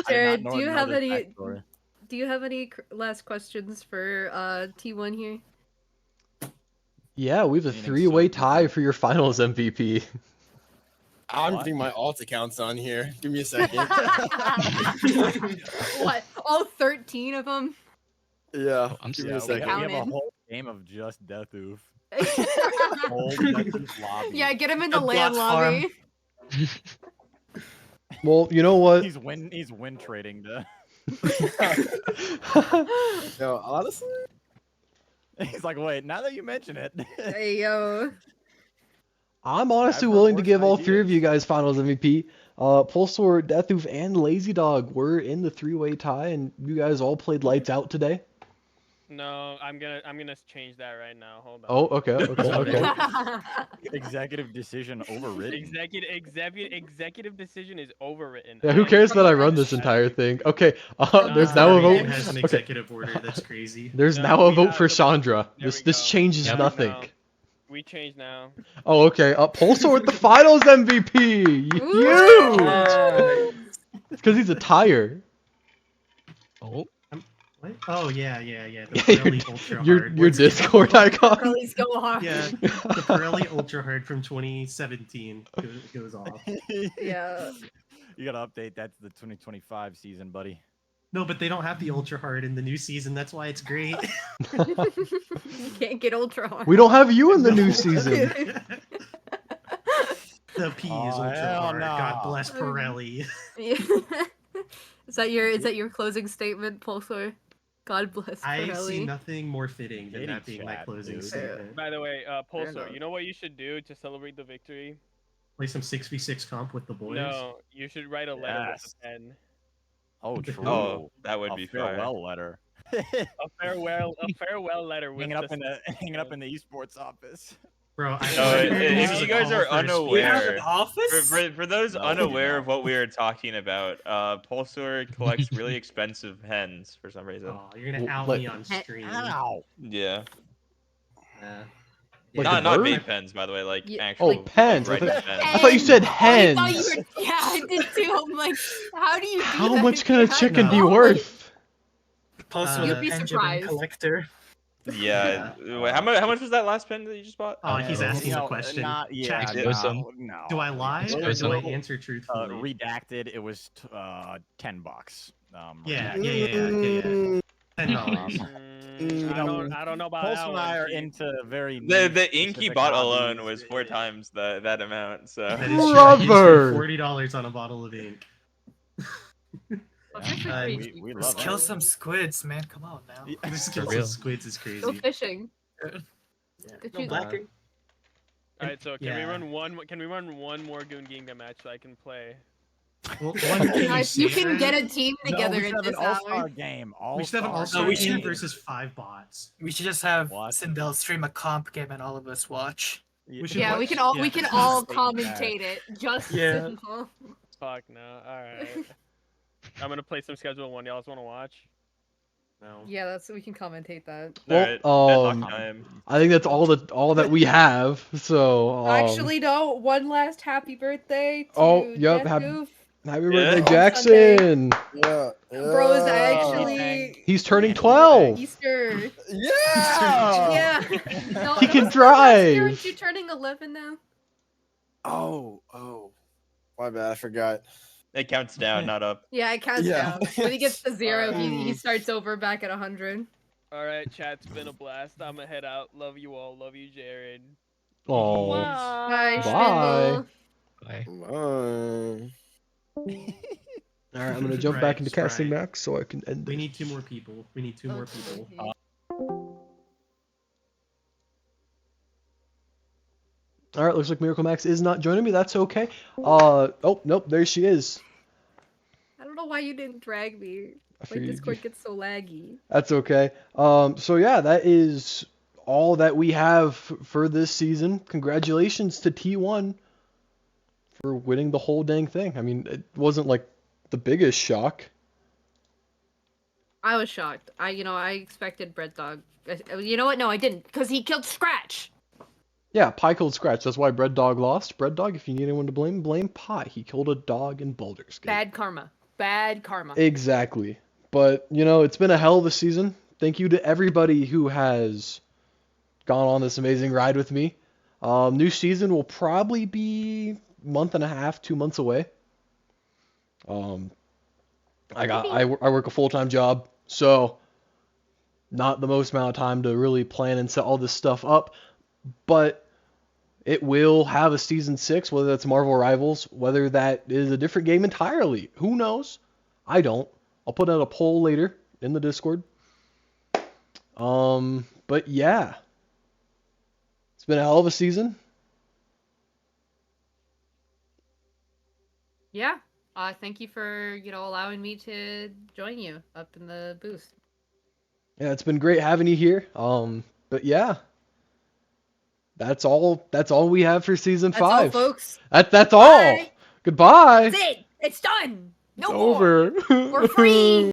Jared, do you have any last questions for T1 here? Yeah, we have a Meaning three-way so tie for your finals MVP. I'm What? putting my alt accounts on here. Give me a second. What? All 13 of them? Yeah, I'm give me a sorry. We second. have a Counted. whole game of just Death Oof. Whole Death Oof lobby. Yeah, get him in the The land platform. lobby. Well, you know what? He's win trading to. No, honestly, He's like, wait, now that you mention it. Hey yo. I'm honestly I've heard willing to worse give all three of ideas. you guys finals MVP. Pulsar, Deathoof, and Lazy Dog were in the three-way tie, and you guys all played lights out today. No, I'm gonna change that right now. Hold on. Oh, okay. Executive decision overridden. Executive decision is overwritten. Yeah, who cares that I run this entire thing? Okay, there's now a Every game vote. has an Okay, executive order. That's crazy. there's No, now a we vote have- for Chandra. there This we this go. changes Yep, nothing. no. We change now. Oh, okay. Pulsar with the finals MVP. Ooh. Huge. It's because he's a tire. Oh, What? Oh yeah. The Yeah, Pirelli Ultra your Hard. your Let's get- Discord icon. Girlies go hard. Yeah, the Pirelli Ultra Hard from 2017 goes off. Yeah. You gotta update that to the 2025 season, buddy. No, but they don't have the Ultra Hard in the new season. That's why it's great. You can't get ultra hard. We don't have you in the new season. The P is Oh, Ultra hell Hard. no. God bless Pirelli. Yeah. Is that your closing statement, Pulsar? God bless I see Pirelli. nothing more fitting than Kitty that being my chat, closing dude. statement. By the way, enough. Pulsar, you know what you should do to celebrate the victory? Play some 6v6 comp with the boys. No, you should write a letter with Yes. a pen. Oh, true. Oh, that would a be fire. farewell letter. A farewell letter with hanging up the in the esports office. Bro, I No, this if is you a guys call are for a speech. We have unaware, an office? for those No, unaware no. of what we are talking about, Pulsar collects really expensive hens for some reason. Oh, you're gonna out Like- me on stream. Ow. Yeah, Like not a bird? vape pens, by the way, like Yeah, actual. Oh, pens. Like, I writing thought- pens. I thought you said I hens. thought you were, yeah, I did too. I'm like, how do you do How that? much can a chicken be No. worth? Plus, You'd with be a Benjamin surprised. collector. Yeah. Wait, how much was that last pen that you just bought? Oh, he's No. asking a No, question. not, yeah, Chat, It was some- no. do I lie It or was do I some- answer truthfully? Redacted. It was $10. Yeah. redacted. $10. I don't know about Pulse that and one. I are Chief. into very The niche, ink he specific bought alone hobbies. was 4 times that amount. So That is true. I did Brother. spend $40 on a bottle of ink. That's actually Uh, pretty we cheap. love Just that. kill some squids, man. Come on now. This For kills real. some squids is Go crazy. fishing. Yeah. Good No shoot. blacking. All right, so can we Yeah. run one? Can we run one more Goon Ginga match so I can play? Well, one thing Guys, you say can that, get a team No, together we should in have an this all-star hour. game. we should have an all-star No, we team should- versus 5 bots. We should just have What? Sindel stream a comp game and all of us watch. We should Yeah, we watch- can all yeah. we can all State commentate it. Just Yeah. Fuck no. Alright. I'm gonna play some Schedule 1. Y'all want to watch? No. Yeah, that's we can commentate that. Alright, Well, deadlock time. I think that's all that we have. So, Actually, no. One last happy birthday to Oh, yep, Death happy- Goof. happy Yeah. birthday, On Jackson! Yeah. Bro is yeah. actually He's turning 12. Easter. Yeah. Yeah. No, He no, can it's not last year. drive. Aren't you turning 11 now? Oh. My bad. I forgot. It counts down, not up. Yeah, it counts Yeah. down. When he gets to 0, he Alright. starts over back at 100. Alright, chat's been a blast. I'm gonna head out. Love you all. Love you, Jared. Oh. Bye, Bye. Schmindel. Bye. Bye. Alright, I'm gonna jump back into Sprite. casting Max so I can end We this. need 2 more people. We need 2 more people. Alright, looks like Miracle Max is not joining me. That's okay. Oh, nope, there she is. I don't know why you didn't drag me. I Like, figured Discord gets so laggy. That's okay. So yeah, that is all that we have for this season. Congratulations to T1 for winning the whole dang thing. I mean, it wasn't like the biggest shock. I was shocked. I expected Bread Dog. You know what? No, I didn't. Because he killed Scratch. Yeah, Pie killed Scratch. That's why Bread Dog lost. Bread Dog, if you need anyone to blame, blame Pie. He killed a dog in Baldur's Gate. Bad karma. Bad karma. Exactly. But, it's been a hell of a season. Thank you to everybody who has gone on this amazing ride with me. New season will probably be month and a half, 2 months away. I work a full-time job, so not the most amount of time to really plan and set all this stuff up, but it will have a season 6, whether that's Marvel Rivals, whether that is a different game entirely. Who knows? I don't. I'll put out a poll later in the Discord. But yeah. It's been a hell of a season. Yeah. Thank you for, allowing me to join you up in the booth. Yeah, it's been great having you here. But yeah. That's all we have for season 5. That's all, folks. That's all. Bye. Goodbye. That's it. It's done. No It's more. over. We're free.